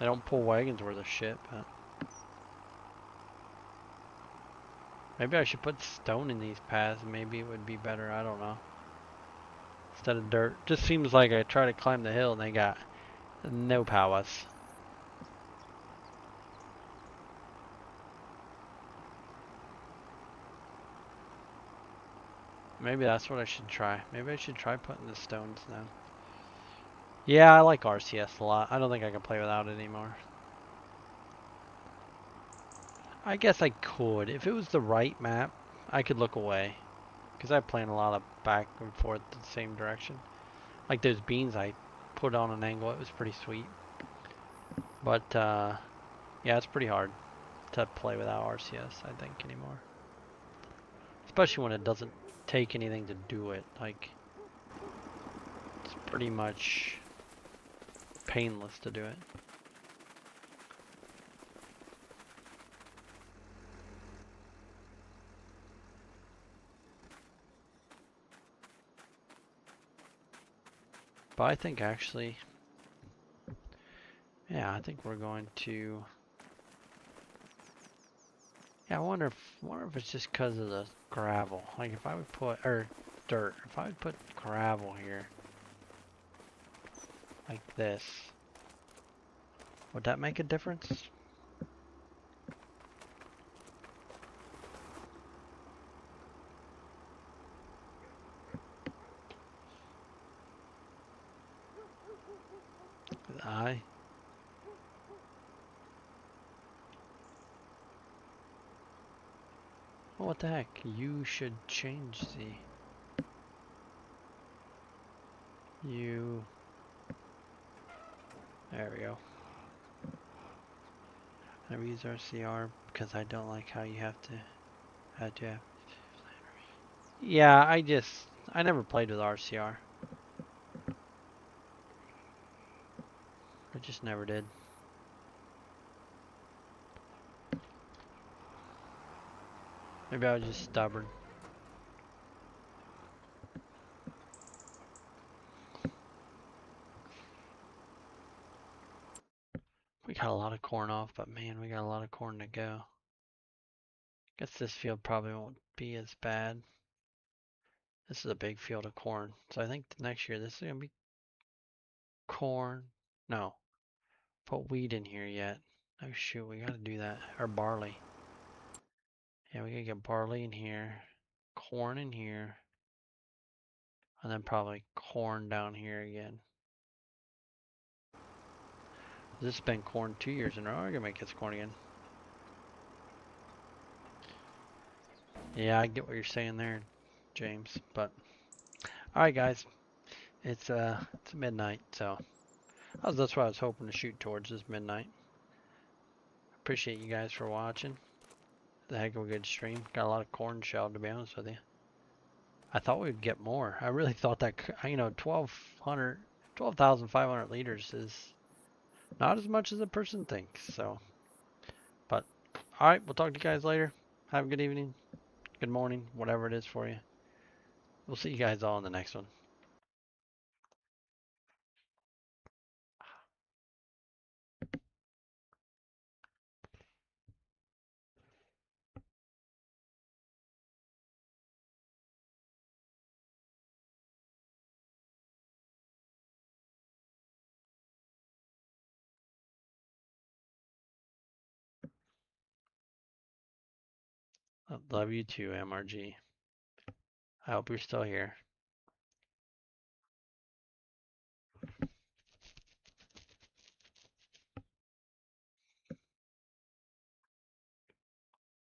They don't pull wagons worth of shit, but maybe I should put stone in these paths. Maybe it would be better. I don't know. Instead of dirt. Just seems like I try to climb the hill and they got no powers. Maybe that's what I should try. Maybe I should try putting the stones down. Yeah, I like RCS a lot. I don't think I can play without it anymore. I guess I could. If it was the right map, I could look away. Because I play in a lot of back and forth the same direction. Like those beans I put on an angle, it was pretty sweet. But, yeah, it's pretty hard to play without RCS, I think, anymore. Especially when it doesn't take anything to do it. Like, it's pretty much painless to do it. But I think actually, yeah, I think we're going to. Yeah, I wonder if it's just because of the gravel. Like if I would put dirt, if I would put gravel here, like this, would that make a difference? I. Oh, what the heck? You should change the. You. There we go. I use RCR because I don't like how you have to. Have. Yeah, I never played with RCR. I just never did. Maybe I was just stubborn. We got a lot of corn off, but man, we got a lot of corn to go. Guess this field probably won't be as bad. This is a big field of corn. So I think next year this is going to be corn. No, put wheat in here yet. Oh shoot, we got to do that. Or barley. Yeah, we got to get barley in here. Corn in here. And then probably corn down here again. This has been corn 2 years in a row. We're going to make this corn again. Yeah, I get what you're saying there, James. But, alright guys. It's midnight, so that's what I was hoping to shoot towards, is midnight. Appreciate you guys for watching. The heck of a good stream. Got a lot of corn shell, to be honest with you. I thought we'd get more. I really thought that, 12,500 liters is not as much as a person thinks. So, but all right, we'll talk to you guys later. Have a good evening, good morning, whatever it is for you. We'll see you guys all in the next one. Love you too, MRG. I hope you're still here.